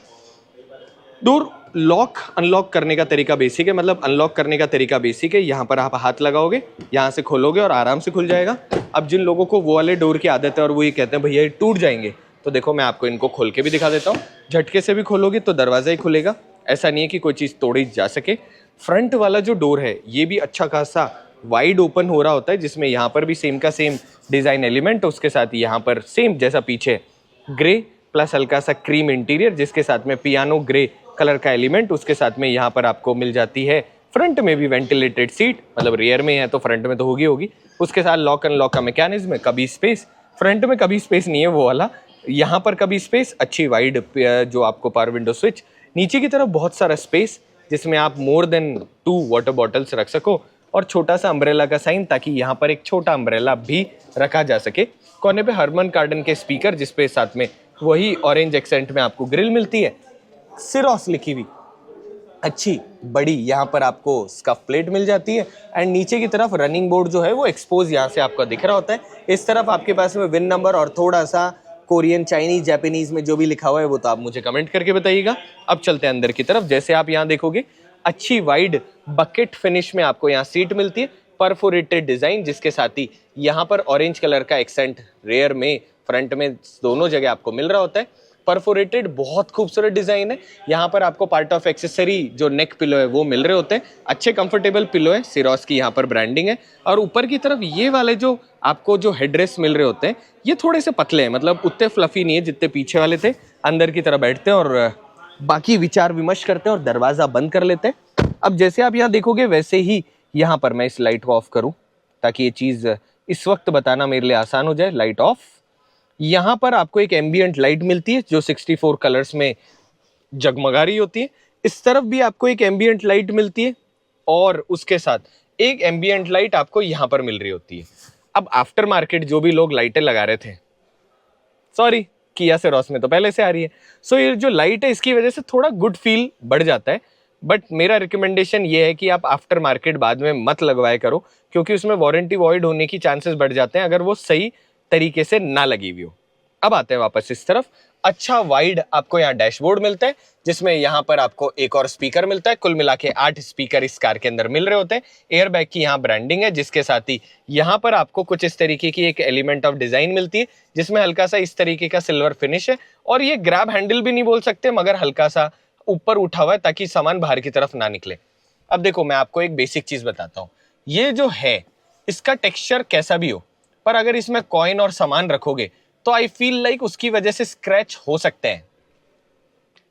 डोर लॉक अनलॉक करने का तरीका बेसिक है, मतलब अनलॉक करने का तरीका बेसिक है। यहाँ पर आप हाथ लगाओगे, यहाँ से खोलोगे और आराम से खुल जाएगा। अब जिन लोगों को वो वाले डोर की आदत है और वो ये कहते हैं भैया ये टूट जाएंगे, तो देखो मैं आपको इनको खोल के भी दिखा देता हूँ। झटके से भी खोलोगे तो दरवाज़ा ही खुलेगा, ऐसा नहीं है कि कोई चीज़ तोड़ी जा सके। फ्रंट वाला जो डोर है ये भी अच्छा खासा वाइड ओपन हो रहा होता है, जिसमें यहाँ पर भी सेम का सेम डिज़ाइन एलिमेंट, उसके साथ यहाँ पर सेम जैसा पीछे ग्रे प्लस हल्का सा क्रीम इंटीरियर, जिसके साथ में पियानो ग्रे कलर का एलिमेंट। उसके साथ में यहाँ पर आपको मिल जाती है फ्रंट में भी वेंटिलेटेड सीट, मतलब रियर में है तो फ्रंट में तो होगी। उसके साथ लॉक अनलॉक का मैकेनिज्म है, कभी स्पेस, फ्रंट में कभी स्पेस नहीं है वो वाला, यहाँ पर कभी स्पेस, अच्छी वाइड जो आपको पावर विंडो स्विच। नीचे की तरफ बहुत सारा स्पेस जिसमें आप मोर देन 2 वाटर बॉटल्स रख सको, और छोटा सा अम्ब्रेला का साइन ताकि यहाँ पर एक छोटा अम्ब्रेला भी रखा जा सके। कोने पे हरमन कार्डन के स्पीकर, जिसपे साथ में वही ऑरेंज एक्सेंट में आपको ग्रिल मिलती है, सिरोस लिखी हुई अच्छी बड़ी यहाँ पर आपको स्कफ प्लेट मिल जाती है। एंड नीचे की तरफ रनिंग बोर्ड जो है वो एक्सपोज यहाँ से आपको दिख रहा होता है। इस तरफ आपके पास में विन नंबर और थोड़ा सा कोरियन, चाइनीज, जापानीज में जो भी लिखा हुआ है वो तो आप मुझे कमेंट करके बताइएगा। अब चलते हैं अंदर की तरफ। जैसे आप यहाँ देखोगे अच्छी वाइड बकेट फिनिश में आपको यहाँ सीट मिलती है, परफोरेटेड डिजाइन, जिसके साथ ही यहाँ पर ऑरेंज कलर का एक्सेंट रेयर में फ्रंट में दोनों जगह आपको मिल रहा होता है। परफोरेटेड बहुत खूबसूरत डिजाइन है। यहाँ पर आपको पार्ट ऑफ एक्सेसरी जो नेक पिलो है वो मिल रहे होते हैं, अच्छे कंफर्टेबल पिलो है, सिरोस की यहाँ पर ब्रांडिंग है। और ऊपर की तरफ ये वाले जो आपको जो हेडरेस्ट मिल रहे होते हैं ये थोड़े से पतले हैं, मतलब उतने फ्लफी नहीं है जितने पीछे वाले थे। अंदर की तरफ बैठते हैं और बाकी विचार विमर्श करते हैं और दरवाजा बंद कर लेते हैं। अब जैसे आप यहाँ देखोगे वैसे ही यहाँ पर मैं इस लाइट को ऑफ करूँ ताकि ये चीज़ इस वक्त बताना मेरे लिए आसान हो जाए। Light of. यहाँ पर आपको एक एम्बियंट लाइट मिलती है जो 64 कलर्स में जगमगा रही होती है। इस तरफ भी आपको एक एम्बियंट लाइट मिलती है और उसके साथ एक एम्बियंट लाइट आपको यहाँ पर मिल रही होती है। अब आफ्टर मार्केट जो भी लोग लाइटें लगा रहे थे, सॉरी किया सेरोस में तो पहले से आ रही है, सो ये जो लाइट है इसकी वजह से थोड़ा गुड फील बढ़ जाता है। बट मेरा रिकमेंडेशन ये है कि आप आफ्टर मार्केट बाद में मत लगवाया करो, क्योंकि उसमें वारंटी वॉइड होने की चांसेस बढ़ जाते हैं अगर वो सही तरीके से ना लगी हुई हो। अब आते हैं वापस इस तरफ। अच्छा वाइड आपको यहाँ डैशबोर्ड मिलता है, जिसमें यहाँ पर आपको एक और स्पीकर मिलता है। कुल मिला के 8 स्पीकर इस कार के अंदर मिल रहे होते हैं। एयरबैग की यहाँ ब्रांडिंग है, जिसके साथ ही यहाँ पर आपको कुछ इस तरीके की एक एलिमेंट ऑफ डिजाइन मिलती है, जिसमें हल्का सा इस तरीके का सिल्वर फिनिश है। और ये ग्रैब हैंडल भी नहीं बोल सकते, मगर हल्का सा ऊपर उठा हुआ है ताकि सामान बाहर की तरफ ना निकले। अब देखो मैं आपको एक बेसिक चीज बताता हूँ, ये जो है इसका टेक्सचर कैसा भी हो, पर अगर इसमें कॉइन और सामान रखोगे तो आई फील लाइक उसकी वजह से स्क्रैच हो सकते हैं।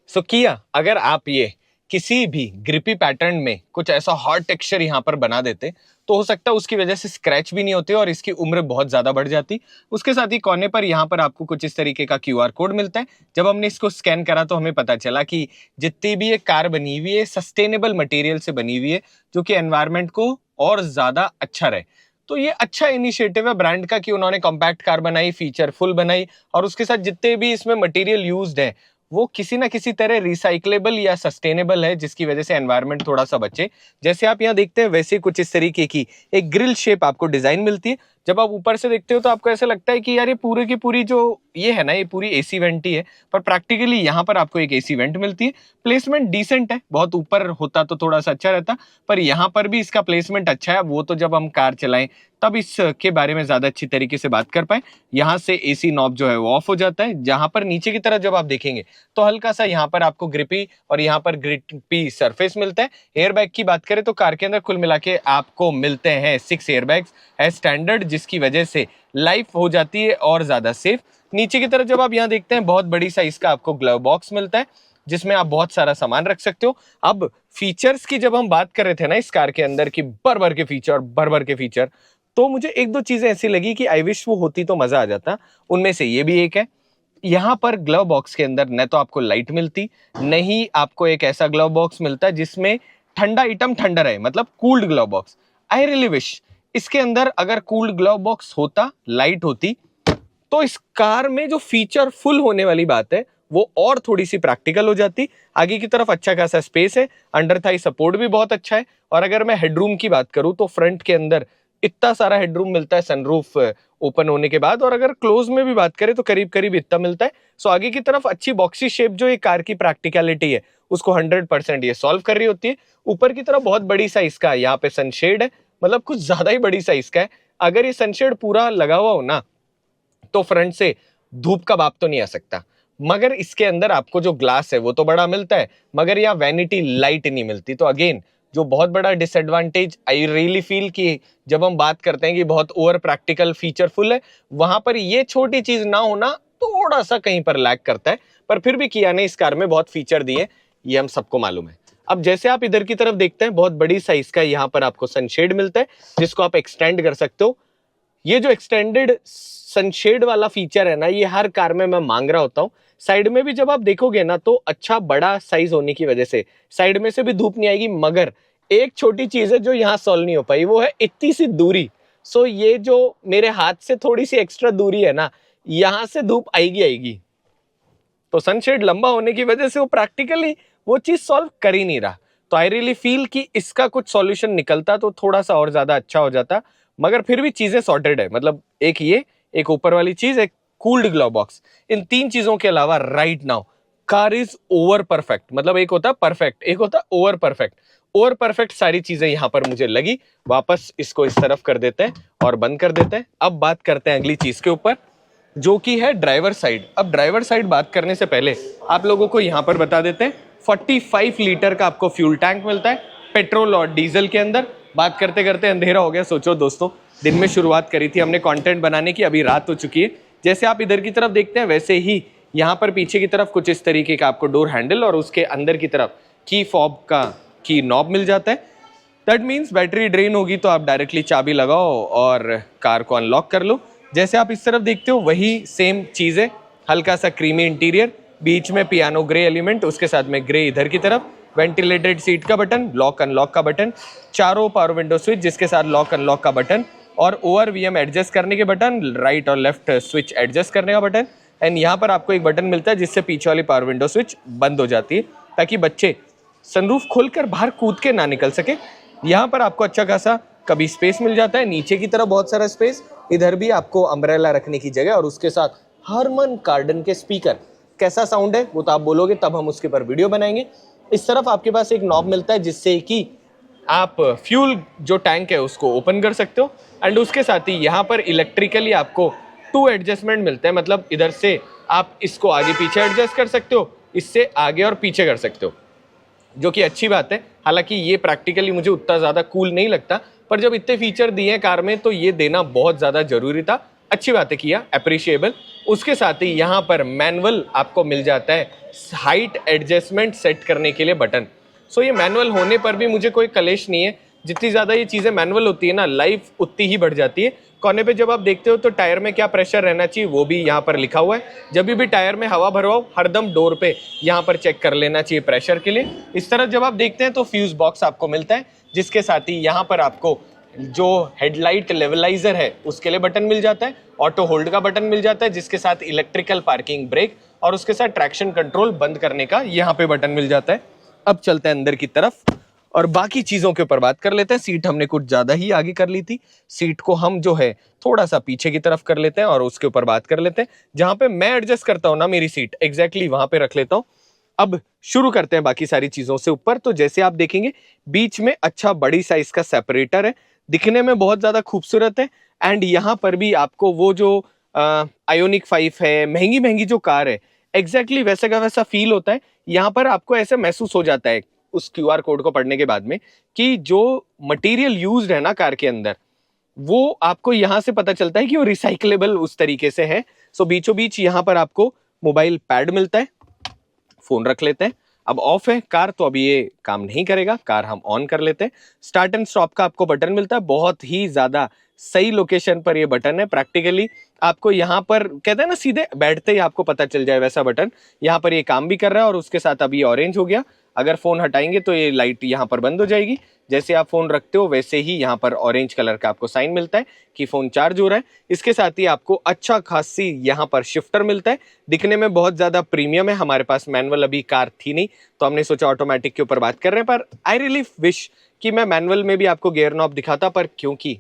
सो किया, अगर आप ये किसी भी ग्रिपी पैटर्न में कुछ ऐसा हॉट टेक्सचर यहाँ पर बना देते तो हो सकता है उसकी वजह से स्क्रैच भी नहीं होते और इसकी उम्र बहुत ज्यादा बढ़ जाती। उसके साथ ही कोने पर यहाँ पर आपको कुछ इस तरीके का क्यूआर कोड मिलता है। जब हमने इसको स्कैन करा तो हमें पता चला कि जितनी भी ये कार बनी हुई है सस्टेनेबल मटेरियल से बनी हुई है, जो कि एनवायरमेंट को और ज्यादा अच्छा रहे। तो ये अच्छा इनिशिएटिव है ब्रांड का कि उन्होंने कॉम्पैक्ट कार बनाई, फीचरफुल बनाई, और उसके साथ जितने भी इसमें मटेरियल यूज्ड है वो किसी ना किसी तरह रिसाइक्लेबल या सस्टेनेबल है, जिसकी वजह से एनवायरनमेंट थोड़ा सा बचे। जैसे आप यहाँ देखते हैं वैसे कुछ इस तरीके की एक ग्रिल शेप आपको डिजाइन मिलती है। जब आप ऊपर से देखते हो तो आपको ऐसा लगता है कि यार ये पूरी की पूरी जो ये है ना, ये पूरी एसी वेंट ही है, पर प्रैक्टिकली यहाँ पर आपको एक एसी वेंट मिलती है। प्लेसमेंट डिसेंट है, बहुत ऊपर होता तो थोड़ा सा अच्छा रहता, पर यहाँ पर भी इसका प्लेसमेंट अच्छा है। वो तो जब हम कार चलाएं तब इसके बारे में ज्यादा अच्छी तरीके से बात कर पाए। यहाँ से एसी नॉब जो है वो ऑफ हो जाता है। जहां पर नीचे की तरफ जब आप देखेंगे तो हल्का सा यहाँ पर आपको ग्रिपी और यहाँ पर ग्रिपी सरफेस मिलता है। एयरबैग की बात करें तो कार के अंदर कुल मिला के आपको मिलते हैं 6 एयरबैग्स एज स्टैंडर्ड, जिसकी वजह से लाइफ हो जाती है और ज्यादा सेफ। नीचे की तरफ जब आप यहाँ देखते हैं बहुत बड़ी साइज का आपको ग्लव बॉक्स मिलता है, जिसमें आप बहुत सारा सामान रख सकते हो। अब फीचर्स की जब हम बात कर रहे थे ना इस कार के अंदर की भर भर के फीचर, तो मुझे एक दो चीजें ऐसी लगी कि आई विश वो होती तो मजा आ जाता। उनमें से ये भी एक है, यहाँ पर ग्लव बॉक्स के अंदर न तो आपको लाइट मिलती, नहीं आपको एक ऐसा ग्लव बॉक्स मिलता है जिसमें ठंडा आइटम ठंडा रहे, मतलब cooled glove box. I really wish इसके अंदर अगर कूल्ड ग्लव बॉक्स होता, लाइट होती, तो इस कार में जो फीचर फुल होने वाली बात है वो और थोड़ी सी प्रैक्टिकल हो जाती। आगे की तरफ अच्छा खासा स्पेस है, अंडर थाई सपोर्ट भी बहुत अच्छा है। और अगर मैं हेडरूम की बात करूं तो फ्रंट के अंदर इतना सारा हेडरूम मिलता है सनरूफ ओपन होने के बाद, और अगर क्लोज में भी बात करें तो करीब करीब इतना मिलता है। सो आगे की तरफ अच्छी बॉक्सी शेप जो ये कार की प्रैक्टिकलिटी है उसको 100% ये सॉल्व कर रही होती है। ऊपर की तरफ बहुत बड़ी साइज का यहाँ पे सनशेड है, मतलब कुछ ज्यादा ही बड़ी साइज का है। अगर ये सनशेड पूरा लगा हुआ हो ना तो फ्रंट से धूप का बाप तो नहीं आ सकता, मगर इसके अंदर आपको जो ग्लास है वो तो बड़ा मिलता है, मगर यहाँ वैनिटी लाइट नहीं मिलती। तो अगेन जो बहुत बड़ा डिसएडवांटेज आई रियली फील कि जब हम बात करते हैं कि बहुत ओवर प्रैक्टिकल फीचरफुल है, वहां पर ये छोटी चीज ना होना थोड़ा सा कहीं पर लैग करता है। पर फिर भी किया ने इस कार में बहुत फीचर दिए, ये हम सबको मालूम है। अब जैसे आप इधर की तरफ देखते हैं बहुत बड़ी साइज का यहाँ पर आपको सनशेड मिलता है, जिसको आप एक्सटेंड कर सकते हो। ये जो एक्सटेंडेड सनशेड वाला फीचर है ना, ये हर कार में मैं मांग रहा होता हूँ। साइड में भी जब आप देखोगे ना तो अच्छा बड़ा साइज होने की वजह से साइड में से भी धूप नहीं आएगी, मगर एक छोटी चीज है जो यहाँ सॉल्व नहीं हो पाई, वो है इतनी सी दूरी। सो ये जो मेरे हाथ से थोड़ी सी एक्स्ट्रा दूरी है ना, यहां से धूप आएगी, तो सनशेड लंबा होने की वजह से वो प्रैक्टिकली वो चीज सॉल्व कर ही नहीं रहा। तो आई रियली फील कि इसका कुछ सॉल्यूशन निकलता तो थोड़ा सा और ज्यादा अच्छा हो जाता, मगर फिर भी चीजें सॉर्टेड है। मतलब एक ये, एक ऊपर वाली चीज, एक कूल्ड ग्लव बॉक्स, इन तीन चीजों के अलावा right now car is over perfect. मतलब एक होता है परफेक्ट, एक होता है ओवर परफेक्ट। ओवर परफेक्ट सारी चीजें यहां पर मुझे लगी। वापस इसको इस तरफ कर देते हैं और बंद कर देते हैं। अब बात करते हैं अगली चीज के ऊपर, जो कि है ड्राइवर साइड। अब ड्राइवर साइड बात करने से पहले आप लोगों को यहां पर बता देते हैं 45 लीटर का आपको फ्यूल टैंक मिलता है पेट्रोल और डीजल के अंदर। बात करते करते अंधेरा हो गया। सोचो दोस्तों, दिन में शुरुआत करी थी हमने कंटेंट बनाने की, अभी रात हो चुकी है। जैसे आप इधर की तरफ देखते हैं वैसे ही यहाँ पर पीछे की तरफ कुछ इस तरीके का आपको डोर हैंडल और उसके अंदर की तरफ की फॉब का की नॉब मिल जाता है। दैट मीन्स बैटरी ड्रेन होगी तो आप डायरेक्टली चाबी लगाओ और कार को अनलॉक कर लो। जैसे आप इस तरफ देखते हो वही सेम चीज़ है, हल्का सा क्रीमी इंटीरियर, बीच में पियानो ग्रे एलिमेंट, उसके साथ में ग्रे इधर की तरफ, वेंटिलेटेड सीट का बटन, लॉक अनलॉक का बटन, चारों पावर विंडो स्विच जिसके साथ लॉक अनलॉक का बटन, और ओवर वीएम एडजस्ट करने के बटन, राइट और लेफ्ट स्विच एडजस्ट करने का बटन। एंड यहाँ पर आपको एक बटन मिलता है जिससे पीछे वाली पावर विंडो स्विच बंद हो जाती है, ताकि बच्चे सनरूफ खोलकर बाहर कूद के ना निकल सके। यहाँ पर आपको अच्छा खासा कभी स्पेस मिल जाता है, नीचे की तरफ बहुत सारा स्पेस, इधर भी आपको अम्ब्रेला रखने की जगह, और उसके साथ हरमन कार्डन के स्पीकर। कैसा साउंड है वो तो आप बोलोगे, तब हम उसके पर वीडियो बनाएंगे। इस तरफ आपके पास एक नॉब मिलता है जिससे कि आप फ्यूल जो टैंक है उसको ओपन कर सकते हो। एंड उसके साथ ही यहाँ पर इलेक्ट्रिकली आपको 2 एडजस्टमेंट मिलते हैं, मतलब इधर से आप इसको आगे पीछे एडजस्ट कर सकते हो, इससे आगे और पीछे कर सकते हो, जो कि अच्छी बात है। हालांकि ये प्रैक्टिकली मुझे उतना ज़्यादा कूल नहीं लगता, पर जब इतने फीचर दिए हैं कार में तो ये देना बहुत ज़्यादा जरूरी था। अच्छी बात है किया, अप्रिशिएबल। उसके साथ ही यहाँ पर मैनुअल आपको मिल जाता है हाइट एडजस्टमेंट सेट करने के लिए बटन। सो ये मैनुअल होने पर भी मुझे कोई कलेश नहीं है। जितनी ज़्यादा ये चीज़ें मैनुअल होती है ना, लाइफ उतनी ही बढ़ जाती है। कोने पे जब आप देखते हो तो टायर में क्या प्रेशर रहना चाहिए वो भी यहाँ पर लिखा हुआ है। जब भी टायर में हवा भरवाओ हरदम डोर पे यहाँ पर चेक कर लेना चाहिए प्रेशर के लिए। इस तरह जब आप देखते हैं तो फ्यूज बॉक्स आपको मिलता है, जिसके साथ ही यहाँ पर आपको जो हेडलाइट लेवलाइजर है उसके लिए बटन मिल जाता है, ऑटो होल्ड का बटन मिल जाता है, जिसके साथ इलेक्ट्रिकल पार्किंग ब्रेक और उसके साथ ट्रैक्शन कंट्रोल बंद करने का यहाँ पे बटन मिल जाता है। अब चलते हैं अंदर की तरफ और बाकी चीजों के ऊपर बात कर लेते हैं। सीट हमने कुछ ज्यादा ही आगे कर ली थी, सीट को हम जो है थोड़ा सा पीछे की तरफ कर लेते हैं और उसके ऊपर बात कर लेते हैं। जहां पे मैं एडजस्ट करता हूं ना मेरी सीट एग्जैक्टली वहां पे रख लेता हूं। अब शुरू करते हैं बाकी सारी चीजों से ऊपर। तो जैसे आप देखेंगे बीच में अच्छा बड़ी साइज का सेपरेटर है, दिखने में बहुत ज्यादा खूबसूरत है। एंड यहाँ पर भी आपको वो जो आयोनिक 5 है, महंगी महंगी जो कार है, एग्जैक्टली वैसे का वैसा फील होता है। यहाँ पर आपको ऐसे महसूस हो जाता है उस क्यूआर कोड को पढ़ने के बाद में कि जो मटेरियल यूज्ड है ना कार के अंदर, वो आपको यहाँ से पता चलता है कि वो रिसाइकलेबल उस तरीके से है। सो बीचों बीच यहाँ पर आपको मोबाइल पैड मिलता है, फोन रख लेते हैं। अब ऑफ है कार तो अभी ये काम नहीं करेगा, कार हम ऑन कर लेते हैं। स्टार्ट एंड स्टॉप का आपको बटन मिलता है, बहुत ही ज्यादा सही लोकेशन पर ये बटन है। प्रैक्टिकली आपको यहाँ पर कहते हैं ना सीधे बैठते ही आपको पता चल जाए वैसा बटन यहाँ पर ये काम भी कर रहा है। और उसके साथ अभी ऑरेंज हो गया, अगर फोन हटाएंगे तो ये लाइट यहाँ पर बंद हो जाएगी। जैसे आप फोन रखते हो वैसे ही यहाँ पर ऑरेंज कलर का आपको साइन मिलता है कि फोन चार्ज हो रहा है। इसके साथ ही आपको अच्छा खासी यहाँ पर शिफ्टर मिलता है, दिखने में बहुत ज्यादा प्रीमियम है। हमारे पास मैनुअल अभी कार थी नहीं तो हमने सोचा ऑटोमेटिक के ऊपर बात कर रहे हैं, पर आई रियली विश कि मैं मैनुअल में भी आपको गियर नॉब दिखाता, पर क्योंकि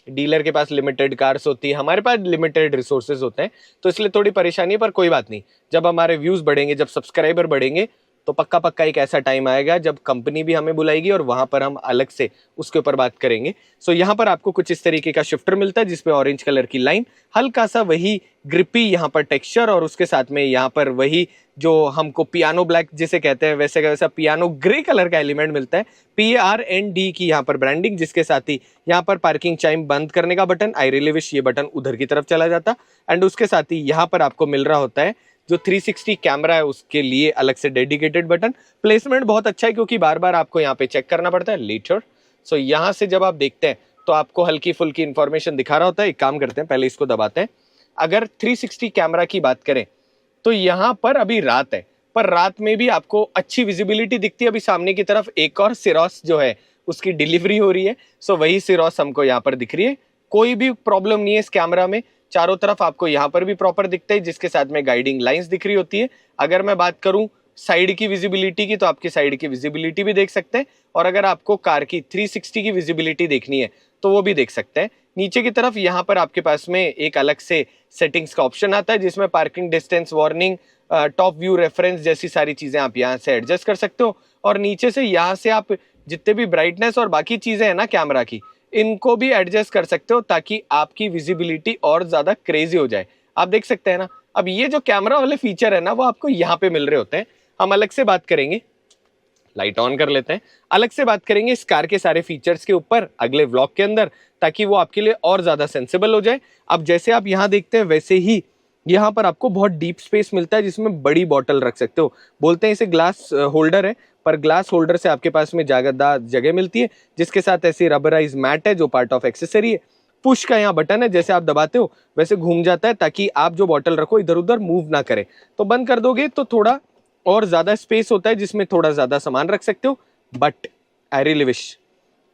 डीलर के पास लिमिटेड कार्स होती है, हमारे पास लिमिटेड रिसोर्सेज होते हैं, तो इसलिए थोड़ी परेशानी है। पर कोई बात नहीं, जब हमारे व्यूज बढ़ेंगे, जब सब्सक्राइबर बढ़ेंगे, तो पक्का पक्का एक ऐसा टाइम आएगा जब कंपनी भी हमें बुलाएगी और वहां पर हम अलग से उसके ऊपर बात करेंगे। सो यहाँ पर आपको कुछ इस तरीके का शिफ्टर मिलता है जिसपे ऑरेंज कलर की लाइन, हल्का सा वही ग्रिपी यहाँ पर टेक्सचर, और उसके साथ में यहाँ पर वही जो हमको पियानो ब्लैक जिसे कहते हैं वैसे का वैसा पियानो ग्रे कलर का एलिमेंट मिलता है, PRND की यहाँ पर ब्रांडिंग, जिसके साथ ही यहाँ पर पार्किंग चाइम बंद करने का बटन। आई रियली विश ये बटन उधर की तरफ चला जाता। एंड उसके साथ ही यहाँ पर आपको मिल रहा होता है जो 360 कैमरा है उसके लिए अलग से डेडिकेटेड बटन। प्लेसमेंट बहुत अच्छा है क्योंकि बार बार आपको यहाँ पे चेक करना पड़ता है लेटर। सो यहाँ से जब आप देखते हैं तो आपको हल्की फुल्की इंफॉर्मेशन दिखा रहा होता है। एक काम करते हैं, पहले इसको दबाते हैं। अगर 360 कैमरा की बात करें तो यहाँ पर अभी रात है, पर रात में भी आपको अच्छी विजिबिलिटी दिखती है। अभी सामने की तरफ एक और सिरोस जो है उसकी डिलीवरी हो रही है। सो वही सिरोस हमको यहाँ पर दिख रही है, कोई भी प्रॉब्लम नहीं है इस कैमरा में। चारों तरफ आपको यहाँ पर भी प्रॉपर दिखता है, जिसके साथ में गाइडिंग लाइंस दिख रही होती है। अगर मैं बात करूं साइड की विजिबिलिटी की तो आपकी साइड की विजिबिलिटी भी देख सकते हैं, और अगर आपको कार की 360 की विजिबिलिटी देखनी है तो वो भी देख सकते हैं। नीचे की तरफ यहाँ पर आपके पास में एक अलग से सेटिंग्स का ऑप्शन आता है जिसमें parking distance warning, top view reference जैसी सारी चीजें आप यहाँ से एडजस्ट कर सकते हो। और नीचे से यहाँ से आप जितने भी ब्राइटनेस और बाकी चीजें हैं ना कैमरा की, इनको भी एडजस्ट कर सकते हो ताकि आपकी विजिबिलिटी और ज्यादा क्रेजी हो जाए। आप देख सकते हैं ना, अब ये जो कैमरा वाले फीचर है ना वो आपको यहाँ पे मिल रहे होते हैं। हम अलग से बात करेंगे, लाइट ऑन कर लेते हैं, अलग से बात करेंगे इस कार के सारे फीचर्स के ऊपर अगले व्लॉग के अंदर, ताकि वो आपके लिए और ज्यादा सेंसिबल हो जाए। अब जैसे आप यहाँ देखते हैं वैसे ही यहाँ पर आपको बहुत डीप स्पेस मिलता है जिसमें बड़ी बॉटल रख सकते हो। बोलते हैं इसे ग्लास होल्डर है, पर ग्लास होल्डर से आपके पास में ज्यादा जगह मिलती है, जिसके साथ ऐसी रबराइज मैट है जो पार्ट ऑफ एक्सेसरी है। पुश का यहाँ बटन है, जैसे आप दबाते हो वैसे घूम जाता है ताकि आप जो बॉटल रखो इधर उधर मूव ना करे। तो बंद कर दोगे तो थोड़ा और ज्यादा स्पेस होता है जिसमें थोड़ा ज्यादा सामान रख सकते हो। बट आई रियली विश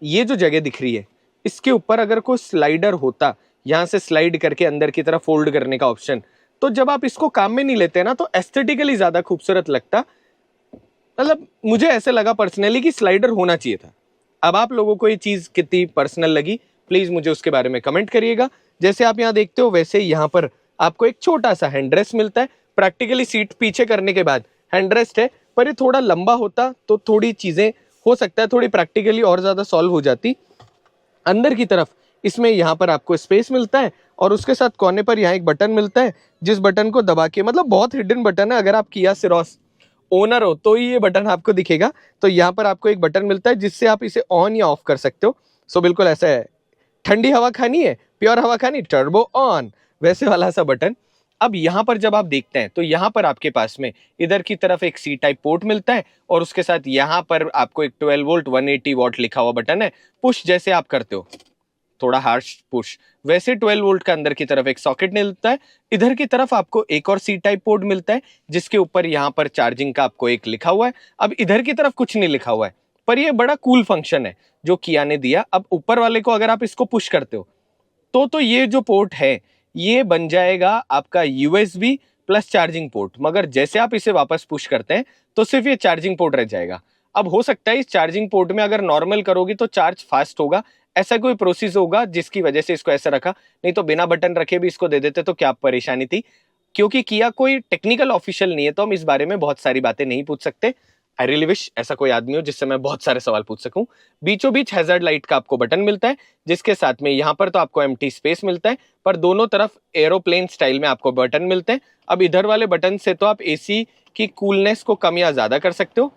ये जो जगह दिख रही है इसके ऊपर अगर कोई स्लाइडर होता, यहाँ से स्लाइड करके अंदर की तरफ फोल्ड करने का ऑप्शन, तो जब आप इसको काम में नहीं लेते ना तो एस्थेटिकली ज्यादा खूबसूरत लगता। मतलब मुझे ऐसे लगा पर्सनली कि स्लाइडर होना चाहिए था। अब आप लोगों को ये चीज कितनी पर्सनल लगी प्लीज मुझे उसके बारे में कमेंट करिएगा। जैसे आप यहाँ देखते हो वैसे यहाँ पर आपको एक छोटा सा हैंडरेस्ट मिलता है। प्रैक्टिकली सीट पीछे करने के बाद हैंडरेस्ट है, पर ये थोड़ा लंबा होता तो थोड़ी चीजें हो सकता है थोड़ी प्रैक्टिकली और ज्यादा सॉल्व हो जाती। अंदर की तरफ इसमें यहाँ पर आपको स्पेस मिलता है और उसके साथ कोने पर यहाँ एक बटन मिलता है जिस बटन को दबा के, मतलब बहुत हिडन बटन है, अगर आप किया सिरोस ओनर हो तो ही ये बटन आपको दिखेगा। तो यहाँ पर आपको एक बटन मिलता है जिससे आप इसे ऑन या ऑफ कर सकते हो। सो बिल्कुल ऐसा है, ठंडी हवा खानी है, प्योर हवा खानी, टर्बो ऑन, वैसे वाला सा बटन। अब यहाँ पर जब आप देखते हैं तो यहाँ पर आपके पास में इधर की तरफ एक सी टाइप पोर्ट मिलता है और उसके साथ यहाँ पर आपको एक 12 वोल्ट 180 वॉट लिखा हुआ बटन है। पुश जैसे आप करते हो, थोड़ा हार्श पुश, वैसे 12 वोल्ट का अंदर की तरफ एक सॉकेट मिलता है। इधर की तरफ आपको एक और सी टाइप पोर्ट मिलता है जिसके ऊपर यहाँ पर चार्जिंग का आपको एक लिखा हुआ है। अब इधर की तरफ कुछ नहीं लिखा हुआ है, पर ये बड़ा कूल फंक्शन है जो किया ने दिया। अब ऊपर वाले को अगर आप इसको पुश करते हो तो ये जो पोर्ट है ये बन जाएगा आपका यूएसबी प्लस चार्जिंग पोर्ट, मगर जैसे आप इसे वापस पुश करते हैं तो सिर्फ ये चार्जिंग पोर्ट रह जाएगा। अब हो सकता है इस चार्जिंग पोर्ट में अगर नॉर्मल करोगे तो चार्ज फास्ट होगा, ऐसा कोई प्रोसेस होगा जिसकी वजह से इसको ऐसा रखा, नहीं तो बिना बटन रखे भी इसको दे देते तो क्या परेशानी थी। क्योंकि किया कोई टेक्निकल ऑफिशियल नहीं है तो हम इस बारे में बहुत सारी बातें नहीं पूछ सकते। आई रियली विश ऐसा कोई आदमी हो जिससे मैं बहुत सारे सवाल पूछ सकूं। बीचों बीच हैजर्ड लाइट का आपको बटन मिलता है जिसके साथ में यहाँ पर तो आपको एम्प्टी स्पेस मिलता है, पर दोनों तरफ एरोप्लेन स्टाइल में आपको बटन मिलते हैं। अब इधर वाले बटन से तो आप एसी की कूलनेस को कम या ज्यादा कर सकते हो।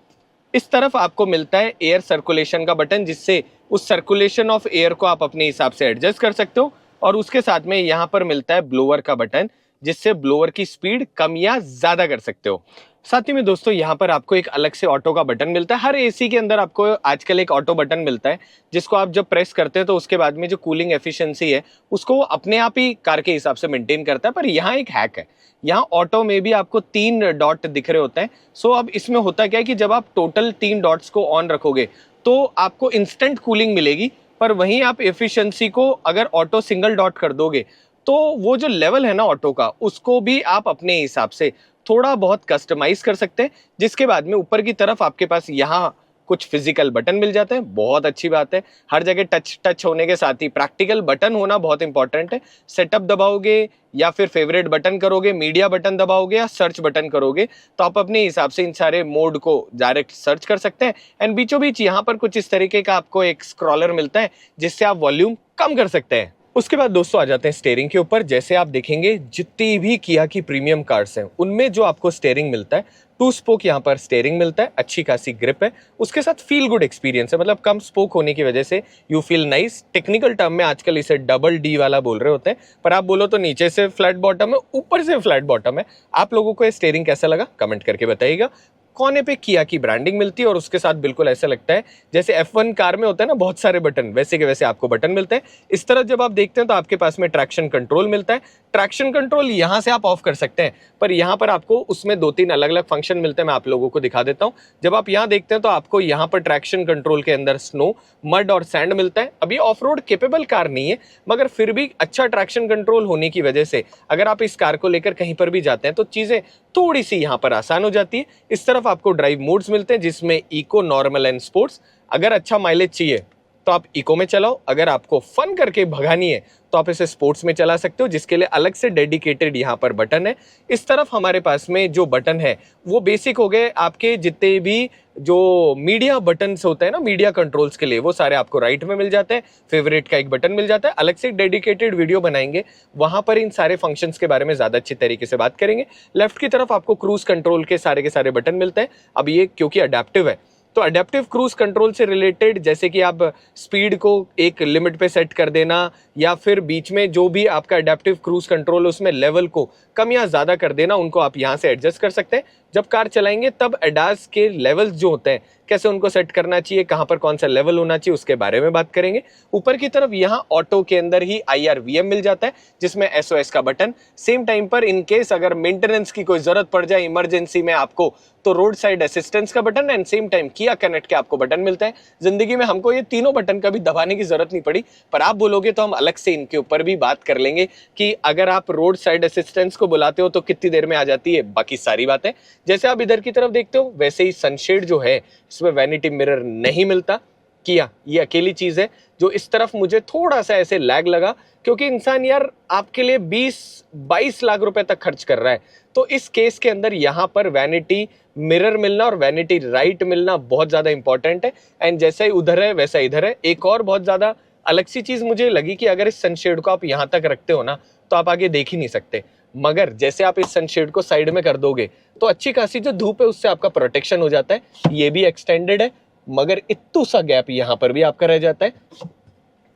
इस तरफ आपको मिलता है एयर सर्कुलेशन का बटन जिससे उस सर्कुलेशन ऑफ एयर को आप अपने हिसाब से एडजस्ट कर सकते हो। और उसके साथ में यहाँ पर मिलता है ब्लोअर का बटन जिससे ब्लोअर की स्पीड कम या ज्यादा कर सकते हो। साथ ही में दोस्तों यहाँ पर आपको एक अलग से ऑटो का बटन मिलता है। हर एसी के अंदर आपको आजकल एक ऑटो बटन मिलता है जिसको आप जब प्रेस करते हैं तो उसके बाद में जो कूलिंग एफिशिएंसी है उसको वो अपने आप ही कार के हिसाब से मेंटेन करता है। पर यहाँ एक हैक है, यहाँ ऑटो में भी आपको 3 डॉट दिख रहे होते हैं। सो अब इसमें होता क्या है कि जब आप टोटल 3 डॉट्स को ऑन रखोगे तो आपको इंस्टेंट कूलिंग मिलेगी, पर वहीं आप एफिशिएंसी को अगर ऑटो सिंगल डॉट कर दोगे तो वो जो लेवल है ना ऑटो का उसको भी आप अपने हिसाब से थोड़ा बहुत कस्टमाइज कर सकते हैं। जिसके बाद में ऊपर की तरफ आपके पास यहाँ कुछ फिजिकल बटन मिल जाते हैं। बहुत अच्छी बात है, हर जगह टच होने के साथ ही प्रैक्टिकल बटन होना बहुत इंपॉर्टेंट है। सेटअप दबाओगे या फिर फेवरेट बटन करोगे, मीडिया बटन दबाओगे या सर्च बटन करोगे तो आप अपने हिसाब से इन सारे मोड को डायरेक्ट सर्च कर सकते हैं। एंड बीचों बीच यहाँ पर कुछ इस तरीके का आपको एक स्क्रॉलर मिलता है जिससे आप वॉल्यूम कम कर सकते हैं। उसके बाद दोस्तों आ जाते हैं स्टीयरिंग के ऊपर। जैसे आप देखेंगे जितनी भी किया की प्रीमियम कार्स हैं उनमें जो आपको स्टीयरिंग मिलता है 2 स्पोक यहाँ पर स्टीयरिंग मिलता है, अच्छी खासी ग्रिप है, उसके साथ फील गुड एक्सपीरियंस है। मतलब कम स्पोक होने की वजह से you feel nice. Technical term में आजकल इसे डबल डी वाला बोल रहे होते हैं, पर आप बोलो तो नीचे से फ्लैट बॉटम है, ऊपर से फ्लैट बॉटम है। आप लोगों को ये स्टीयरिंग कैसा लगा कमेंट करके बताइएगा। कोने पे किया की ब्रांडिंग मिलती है और उसके साथ बिल्कुल ऐसा लगता है जैसे F1 कार में होता है ना बहुत सारे बटन, वैसे के वैसे आपको बटन मिलते हैं। इस तरह जब आप देखते हैं तो आपके पास में ट्रैक्शन कंट्रोल मिलता है। ट्रैक्शन कंट्रोल यहाँ से आप ऑफ कर सकते हैं, पर यहाँ पर आपको उसमें 2-3 अलग अलग फंक्शन मिलते हैं, मैं आप लोगों को दिखा देता हूँ। जब आप यहाँ देखते हैं तो आपको यहाँ पर ट्रैक्शन कंट्रोल के अंदर स्नो, मड और सैंड मिलता है। अभी ऑफ रोड केपेबल कार नहीं है, मगर फिर भी अच्छा ट्रैक्शन कंट्रोल होने की वजह से अगर आप इस कार को लेकर कहीं पर भी जाते हैं तो चीजें थोड़ी सी यहाँ पर आसान हो जाती है। इस तरफ आपको ड्राइव मोड्स मिलते हैं जिसमें इको, नॉर्मल एंड स्पोर्ट्स। अगर अच्छा माइलेज चाहिए तो आप इको में चलाओ, अगर आपको फन करके भगानी है तो आप इसे स्पोर्ट्स में चला सकते हो, जिसके लिए अलग से डेडिकेटेड यहाँ पर बटन है। इस तरफ हमारे पास में जो बटन है वो बेसिक हो गए आपके जितने भी जो मीडिया बटन्स होते हैं ना मीडिया कंट्रोल्स के लिए, वो सारे आपको राइट में मिल जाते हैं। फेवरेट का एक बटन मिल जाता है, अलग से डेडिकेटेड वीडियो बनाएंगे वहां पर इन सारे फंक्शंस के बारे में ज्यादा अच्छी तरीके से बात करेंगे। लेफ्ट की तरफ आपको क्रूज कंट्रोल के सारे बटन मिलते हैं। अब ये क्योंकि अडेप्टिव है तो अडेप्टिव क्रूज कंट्रोल से रिलेटेड जैसे कि आप स्पीड को एक लिमिट पे सेट कर देना या फिर बीच में जो भी आपका अडेप्टिव क्रूज कंट्रोल उसमें लेवल को कम या ज्यादा कर देना, उनको आप यहाँ से एडजस्ट कर सकते हैं। जब कार चलाएंगे तब एडास के लेवल्स जो होते हैं कैसे उनको सेट करना चाहिए, कहाँ पर कौन सा लेवल होना चाहिए, उसके बारे में बात करेंगे। ऊपर की तरफ यहाँ ऑटो के अंदर ही IRVM मिल जाता है जिसमें SOS का बटन। सेम टाइम पर इन केस अगर मेंटेनेंस की कोई जरूरत पड़ जाए इमरजेंसी में आपको तो रोड साइड असिस्टेंस का बटन एंड सेम टाइम किया कनेक्ट के आपको बटन मिलता है। जिंदगी में हमको ये तीनों बटन कभी दबाने की जरूरत नहीं पड़ी, पर आप बोलोगे तो हम अलग से इनके ऊपर भी बात कर लेंगे कि अगर आप रोड साइड असिस्टेंस को बुलाते हो तो कितनी देर में आ जाती है, बाकी सारी बातें। जैसे आप इधर की तरफ देखते हो वैसे ही सनशेड जो है इसमें वैनिटी मिरर नहीं मिलता। किया ये अकेली चीज है जो इस तरफ मुझे थोड़ा सा ऐसे लैग लगा, क्योंकि इंसान यार आपके लिए 20-22 लाख रुपए तक खर्च कर रहा है, तो इस केस के अंदर यहाँ पर वैनिटी मिरर मिलना और वैनिटी राइट मिलना बहुत ज्यादा इंपॉर्टेंट है। एंड जैसा ही उधर है वैसा इधर है। एक और बहुत ज्यादा अलग सी चीज मुझे लगी कि अगर इस सनशेड को आप यहाँ तक रखते हो ना तो आप आगे देख ही नहीं सकते, मगर जैसे आप इस सनशेड को साइड में कर दोगे तो अच्छी खासी जो धूप है उससे आपका प्रोटेक्शन हो जाता है। ये भी एक्सटेंडेड है, मगर इतना सा गैप यहाँ पर भी आपका रह जाता है।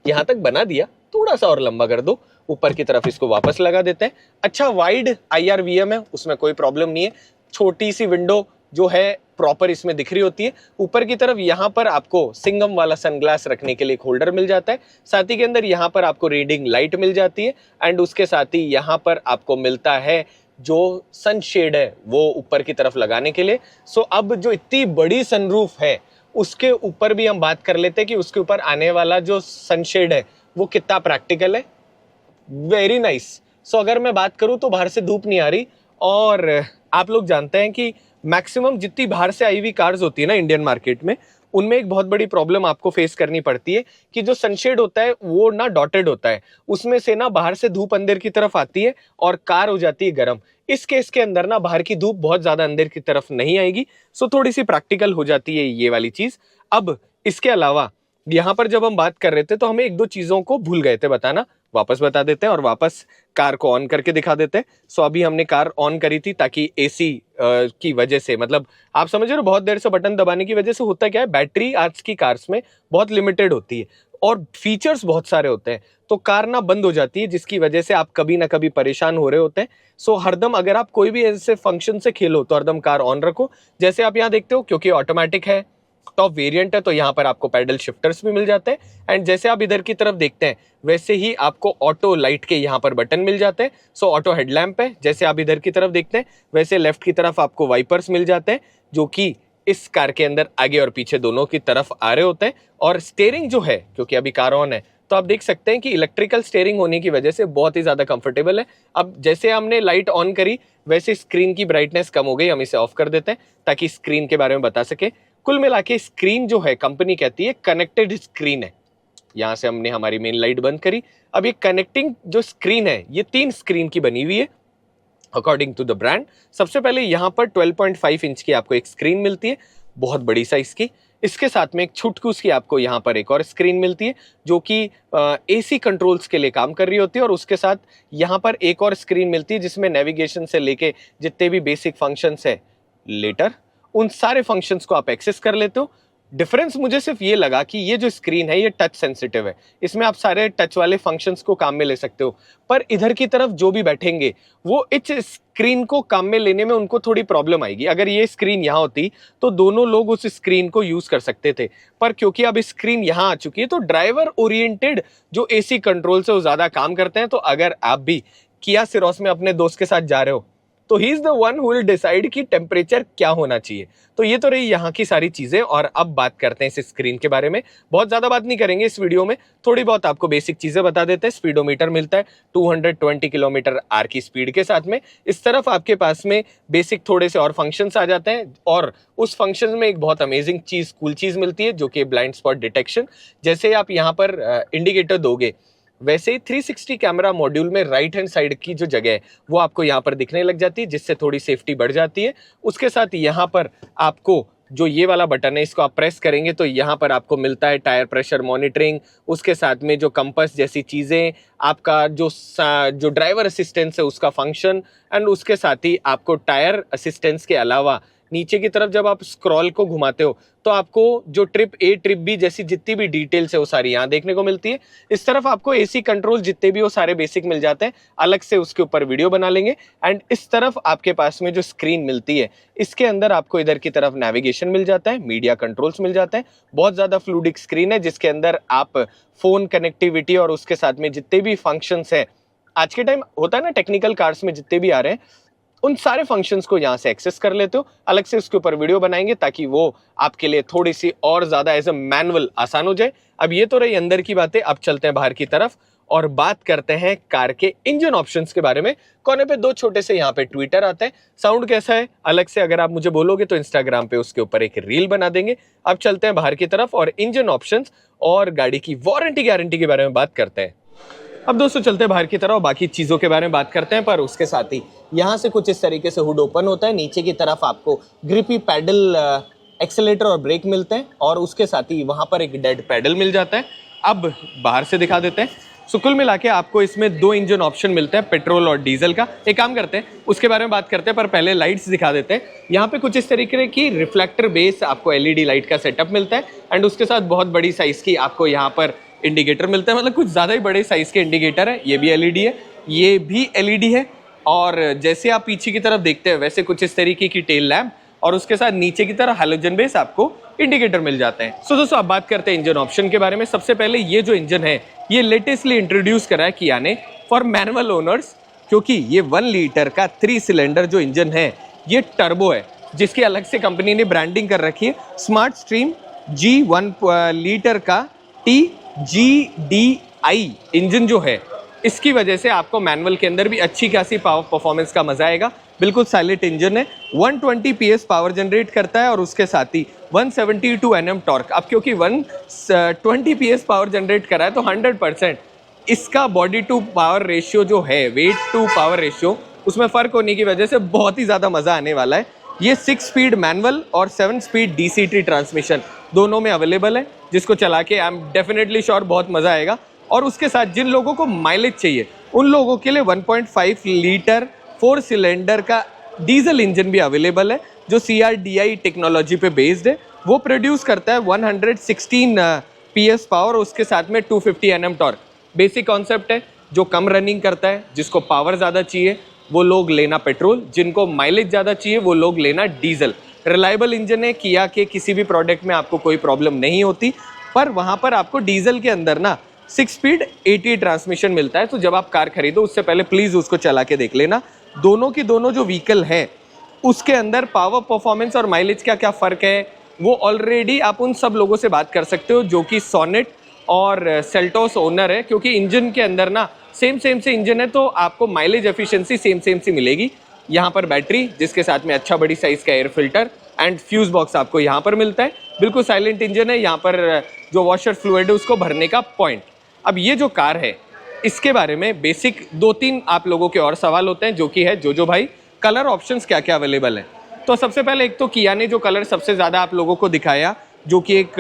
यहाँ तक बना दिया, थोड़ा सा और लंबा कर दो, ऊपर की तरफ इसको वापस लगा देते हैं। अच्छा वाइड IRVM है, उसमें कोई प्रॉब्लम नहीं है। छोटी सी विंडो जो है प्रॉपर इसमें दिख रही होती है। ऊपर की तरफ यहाँ पर आपको सिंघम वाला सनग्लास रखने के लिए एक होल्डर मिल जाता है। साथ ही के अंदर यहाँ पर आपको रीडिंग लाइट मिल जाती है एंड उसके साथ ही यहाँ पर आपको मिलता है जो सनशेड है वो ऊपर की तरफ लगाने के लिए। सो अब जो इतनी बड़ी सनरूफ है उसके ऊपर भी हम बात कर लेते हैं कि उसके ऊपर आने वाला जो सनशेड है वो कितना प्रैक्टिकल है। Very nice. सो अगर मैं बात करूं तो बाहर से धूप नहीं आ रही, और आप लोग जानते हैं कि मैक्सिमम जितनी बाहर से आई हुई कार्स होती है ना इंडियन मार्केट में, उनमें एक बहुत बड़ी प्रॉब्लम आपको फेस करनी पड़ती है कि जो सनशेड होता है वो ना डॉटेड होता है, उसमें से ना बाहर से धूप अंदर की तरफ आती है और कार हो जाती है गर्म। इस केस के अंदर ना बाहर की धूप बहुत ज्यादा अंदर की तरफ नहीं आएगी, सो थोड़ी सी प्रैक्टिकल हो जाती है ये वाली चीज। अब इसके अलावा यहाँ पर जब हम बात कर रहे थे तो हमें एक दो चीजों को भूल गए थे बताना, वापस बता देते हैं और वापस कार को ऑन करके दिखा देते हैं। सो अभी हमने कार ऑन करी थी ताकि AC की वजह से, मतलब आप समझ रहे हो बहुत देर से बटन दबाने की वजह से होता क्या है, बैटरी आज की कार्स में बहुत लिमिटेड होती है और फीचर्स बहुत सारे होते हैं, तो कार ना बंद हो जाती है जिसकी वजह से आप कभी ना कभी परेशान हो रहे होते हैं। सो हरदम अगर आप कोई भी ऐसे फंक्शन से खेलो तो हरदम कार ऑन रखो। जैसे आप यहाँ देखते हो क्योंकि ऑटोमेटिक है, टॉप वेरिएंट है, तो यहाँ पर आपको पैडल शिफ्टर्स भी मिल जाते हैं एंड जैसे आप इधर की तरफ देखते हैं वैसे ही आपको ऑटो लाइट के यहाँ पर बटन मिल जाते हैं। सो ऑटो हेडलैम्प है, जैसे आप इधर की तरफ देखते हैं वैसे लेफ्ट की तरफ आपको वाइपर्स मिल जाते हैं जो कि इस कार के अंदर आगे और पीछे दोनों की तरफ आ रहे होते हैं। और स्टीयरिंग जो है, क्योंकि अभी कार ऑन है तो आप देख सकते हैं कि इलेक्ट्रिकल स्टीयरिंग होने की वजह से बहुत ही ज्यादा कंफर्टेबल है। अब जैसे हमने लाइट ऑन करी वैसे स्क्रीन की ब्राइटनेस कम हो गई, हम इसे ऑफ कर देते हैं ताकि स्क्रीन के बारे में बता सके। कुल मिला के स्क्रीन जो है कंपनी कहती है कनेक्टेड स्क्रीन है। यहाँ से हमने हमारी मेन लाइट बंद करी। अब ये कनेक्टिंग जो स्क्रीन है ये 3 स्क्रीन की बनी हुई है अकॉर्डिंग टू द ब्रांड। सबसे पहले यहाँ पर 12.5 इंच की आपको एक स्क्रीन मिलती है, बहुत बड़ी साइज की। इसके साथ में एक छुटकू सी आपको यहाँ पर एक और स्क्रीन मिलती है जो कि AC कंट्रोल्स के लिए काम कर रही होती है, और उसके साथ यहाँ पर एक और स्क्रीन मिलती है जिसमें नेविगेशन से लेके जितने भी बेसिक फंक्शंस है लेटर, उन सारे फंक्शंस को आप एक्सेस कर लेते हो। डिफरेंस मुझे सिर्फ ये लगा कि ये जो स्क्रीन है ये टच सेंसिटिव है, इसमें आप सारे टच वाले फंक्शंस को काम में ले सकते हो, पर इधर की तरफ जो भी बैठेंगे वो इस स्क्रीन को काम में लेने में उनको थोड़ी प्रॉब्लम आएगी। अगर ये स्क्रीन यहाँ होती तो दोनों लोग उस स्क्रीन को यूज कर सकते थे, पर क्योंकि अब स्क्रीन यहाँ आ चुकी है तो ड्राइवर ओरिएंटेड जो AC कंट्रोल से वो ज्यादा काम करते हैं। तो अगर आप भी किया सिरोस में अपने दोस्त के साथ जा रहे हो तो he is the one who will decide कि टेम्परेचर क्या होना चाहिए। तो ये तो रही यहाँ की सारी चीजें, और अब बात करते हैं इस स्क्रीन के बारे में। बहुत ज्यादा बात नहीं करेंगे इस वीडियो में, थोड़ी बहुत आपको बेसिक चीजें बता देते हैं। स्पीडोमीटर मिलता है 220 किलोमीटर आर की स्पीड के साथ में। इस तरफ आपके पास में बेसिक थोड़े से और फंक्शंस आ जाते हैं, और उस फंक्शन में एक बहुत अमेजिंग चीज, कूल चीज मिलती है जो कि ब्लाइंड स्पॉट डिटेक्शन। जैसे आप यहाँ पर इंडिकेटर दोगे वैसे ही 360 कैमरा मॉड्यूल में राइट हैंड साइड की जो जगह है वो आपको यहाँ पर दिखने लग जाती है, जिससे थोड़ी सेफ्टी बढ़ जाती है। उसके साथ यहाँ पर आपको जो ये वाला बटन है इसको आप प्रेस करेंगे तो यहाँ पर आपको मिलता है टायर प्रेशर मॉनिटरिंग, उसके साथ में जो कंपास जैसी चीज़ें, आपका जो ड्राइवर असिस्टेंस है उसका फंक्शन, एंड उसके साथ ही आपको टायर असिस्टेंस के अलावा नीचे की तरफ जब आप स्क्रॉल को घुमाते हो तो आपको जो ट्रिप A ट्रिप B जैसी जितनी भी डिटेल्स है वो सारी यहाँ देखने को मिलती है। इस तरफ आपको AC कंट्रोल जितने भी वो सारे बेसिक मिल जाते हैं, अलग से उसके ऊपर वीडियो बना लेंगे। एंड इस तरफ आपके पास में जो स्क्रीन मिलती है इसके अंदर आपको इधर की तरफ नेविगेशन मिल जाता है, मीडिया कंट्रोल्स मिल जाते हैं। बहुत ज़्यादा फ्लूडिक स्क्रीन है जिसके अंदर आप फोन कनेक्टिविटी और उसके साथ में जितने भी फंक्शंस है आज के टाइम होता है ना टेक्निकल कार्स में जितने भी आ रहे हैं उन सारे फंक्शंस को यहाँ से एक्सेस कर लेते हो। अलग से उसके ऊपर वीडियो बनाएंगे ताकि वो आपके लिए थोड़ी सी और ज्यादा एज अ मैनुअल आसान हो जाए। अब ये तो रही अंदर की बातें, अब चलते हैं बाहर की तरफ और बात करते हैं कार के इंजन ऑप्शंस के बारे में। कोने पे 2 छोटे से यहाँ पे ट्विटर आते हैं, साउंड कैसा है अलग से अगर आप मुझे बोलोगे तो इंस्टाग्राम पे उसके ऊपर एक रील बना देंगे। अब चलते हैं बाहर की तरफ और इंजन ऑप्शंस और गाड़ी की वारंटी गारंटी के बारे में बात करते हैं। अब दोस्तों चलते हैं बाहर की तरफ और बाकी चीज़ों के बारे में बात करते हैं, पर उसके साथ ही यहाँ से कुछ इस तरीके से हुड ओपन होता है। नीचे की तरफ आपको ग्रिपी पैडल, एक्सेलेटर और ब्रेक मिलते हैं, और उसके साथ ही वहाँ पर एक डेड पैडल मिल जाता है। अब बाहर से दिखा देते हैं। सो कुल मिला के आपको इसमें 2 इंजन ऑप्शन मिलते हैं, पेट्रोल और डीजल का। एक काम करते हैं उसके बारे में बात करते हैं, पर पहले लाइट्स दिखा देते हैं। यहाँ पे कुछ इस तरीके की रिफ्लेक्टर बेस आपको LED लाइट का सेटअप मिलता है, एंड उसके साथ बहुत बड़ी साइज की आपको यहाँ पर इंडिकेटर मिलता है, मतलब कुछ ज़्यादा ही बड़े साइज के इंडिकेटर है। ये भी एलईडी है, ये भी एलईडी है, और जैसे आप पीछे की तरफ देखते हैं वैसे कुछ इस तरीके की टेल लैम्प, और उसके साथ नीचे की तरफ हैलोजन बेस आपको इंडिकेटर मिल जाते हैं। सो दोस्तों, अब बात करते हैं इंजन ऑप्शन के बारे में। सबसे पहले ये जो इंजन है ये लेटेस्टली इंट्रोड्यूस करा है किया ने फॉर मैनुअल ओनर्स, क्योंकि ये 1 लीटर का 3 सिलेंडर जो इंजन है ये टर्बो है, जिसकी अलग से कंपनी ने ब्रांडिंग कर रखी है। स्मार्ट स्ट्रीम G1 लीटर का TGDI इंजन जो है, इसकी वजह से आपको मैनुअल के अंदर भी अच्छी खासी पावर परफॉर्मेंस का मजा आएगा। बिल्कुल साइलेंट इंजन है, 120 PS पावर जनरेट करता है, और उसके साथ ही 172 Nm टॉर्क। अब क्योंकि 120 PS पावर जनरेट करा है तो 100% इसका बॉडी टू पावर रेशियो जो है, वेट टू पावर रेशियो, उसमें फ़र्क होने की वजह से बहुत ही ज़्यादा मज़ा आने वाला है। ये 6 स्पीड मैनुअल और 7 स्पीड DCT ट्रांसमिशन दोनों में अवेलेबल है, जिसको चला के आई एम डेफिनेटली श्योर बहुत मज़ा आएगा। और उसके साथ जिन लोगों को माइलेज चाहिए उन लोगों के लिए 1.5 लीटर 4 सिलेंडर का डीजल इंजन भी अवेलेबल है, जो CRDI टेक्नोलॉजी पे बेस्ड है। वो प्रोड्यूस करता है 116 PS पावर, उसके साथ में 250 Nm टॉर्क। बेसिक कॉन्सेप्ट है, जो कम रनिंग करता है, जिसको पावर ज़्यादा चाहिए वो लोग लेना पेट्रोल, जिनको माइलेज ज़्यादा चाहिए वो लोग लेना डीजल। रिलायबल इंजन है, किया के किसी भी प्रोडक्ट में आपको कोई प्रॉब्लम नहीं होती, पर वहाँ पर आपको डीजल के अंदर ना 6 स्पीड AT ट्रांसमिशन मिलता है। तो जब आप कार खरीदो उससे पहले प्लीज़ उसको चला के देख लेना। दोनों की दोनों जो व्हीकल है उसके अंदर पावर परफॉर्मेंस और माइलेज क्या क्या फ़र्क है वो ऑलरेडी आप उन सब लोगों से बात कर सकते हो जो कि सोनेट और सेल्टोस ओनर है, क्योंकि इंजन के अंदर ना सेम से इंजन है, तो आपको माइलेज एफिशिएंसी सेम सी मिलेगी। यहाँ पर बैटरी, जिसके साथ में अच्छा बड़ी साइज़ का air filter and fuse box आपको यहाँ पर मिलता है। बिल्कुल साइलेंट इंजन है। यहाँ पर जो वॉशर फ्लूइड है उसको भरने का पॉइंट। अब ये जो कार है इसके बारे में बेसिक 2-3 आप लोगों के और सवाल होते हैं, जो कि है जो भाई कलर ऑप्शंस क्या क्या अवेलेबल है। तो सबसे पहले एक तो किया ने जो कलर सबसे ज़्यादा आप लोगों को दिखाया, जो कि एक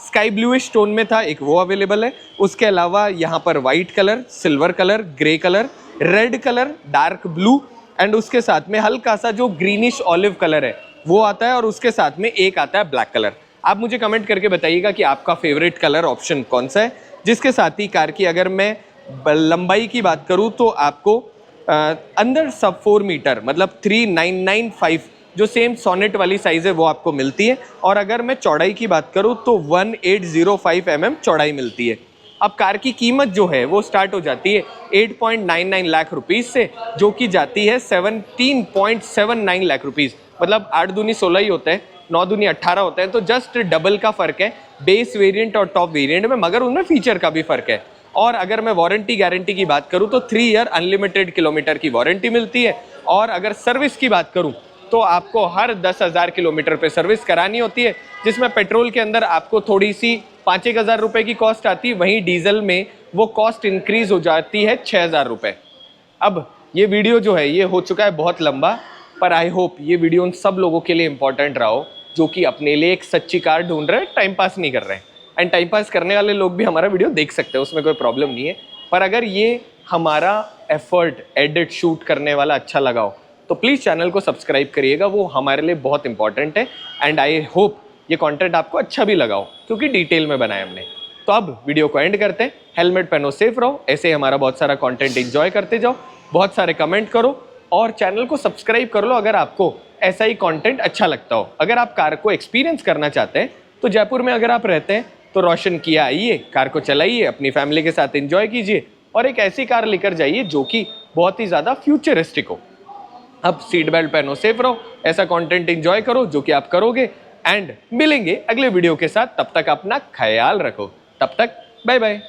स्काई ब्लूइश टोन में था, एक वो अवेलेबल है। उसके अलावा यहाँ पर white colour, silver colour, grey colour, red colour, dark blue and उसके साथ में हल्का सा जो ग्रीनिश ऑलिव कलर है वो आता है, और उसके साथ में एक आता है ब्लैक कलर। आप मुझे कमेंट करके बताइएगा कि आपका फेवरेट कलर ऑप्शन कौन सा है। जिसके साथ ही कार की अगर मैं लंबाई की बात करूँ तो आपको अंदर सब 4 मीटर मतलब 3995 जो सेम सोनेट वाली साइज़ है वो आपको मिलती है, और अगर मैं चौड़ाई की बात करूँ तो 1805 mm चौड़ाई मिलती है। अब कार की कीमत जो है वो स्टार्ट हो जाती है 8.99 लाख रुपीज़ से, जो कि जाती है 17.79 लाख रुपीज़। मतलब 8 दूनी 16 ही होता है, 9 दूनी 18 होता है, तो जस्ट डबल का फ़र्क है बेस वेरिएंट और टॉप वेरिएंट में, मगर उनमें फीचर का भी फ़र्क है। और अगर मैं वारंटी गारंटी की बात करूं तो 3 ईयर अनलिमिटेड किलोमीटर की वारंटी मिलती है, और अगर सर्विस की बात करूं तो आपको हर 10,000 किलोमीटर पे सर्विस करानी होती है, जिसमें पेट्रोल के अंदर आपको थोड़ी सी 5-1 हज़ार रुपये की कॉस्ट आती है, वहीं डीजल में वो कॉस्ट इंक्रीज हो जाती है 6,000 रुपये। अब ये वीडियो जो है ये हो चुका है बहुत लंबा, पर आई होप ये वीडियो उन सब लोगों के लिए इंपॉर्टेंट रहा हो जो कि अपने लिए एक सच्ची कार ढूंढ रहे हैं, टाइम पास नहीं कर रहे हैं। एंड टाइम पास करने वाले लोग भी हमारा वीडियो देख सकते हैं, उसमें कोई प्रॉब्लम नहीं है। पर अगर ये हमारा एफर्ट एडिट शूट करने वाला अच्छा लगा हो तो प्लीज़ चैनल को सब्सक्राइब करिएगा, वो हमारे लिए बहुत इंपॉर्टेंट है। एंड आई होप ये कंटेंट आपको अच्छा भी लगा हो, क्योंकि डिटेल में बनाया हमने। तो अब वीडियो को एंड करते हैं। हेलमेट पहनो, सेफ रहो, ऐसे ही हमारा बहुत सारा कंटेंट एंजॉय करते जाओ, बहुत सारे कमेंट करो और चैनल को सब्सक्राइब कर लो अगर आपको ऐसा ही कंटेंट अच्छा लगता हो। अगर आप कार को एक्सपीरियंस करना चाहते हैं तो जयपुर में अगर आप रहते हैं तो रोशन किया आइए, कार को चलाइए, अपनी फैमिली के साथ एंजॉय कीजिए और एक ऐसी कार लेकर जाइए जो कि बहुत ही ज़्यादा फ्यूचरिस्टिक हो। अब सीट बेल्ट पहनो, सेफ रहो, ऐसा कंटेंट एंजॉय करो जो कि आप करोगे। एंड मिलेंगे अगले वीडियो के साथ, तब तक अपना ख्याल रखो। तब तक बाय बाय।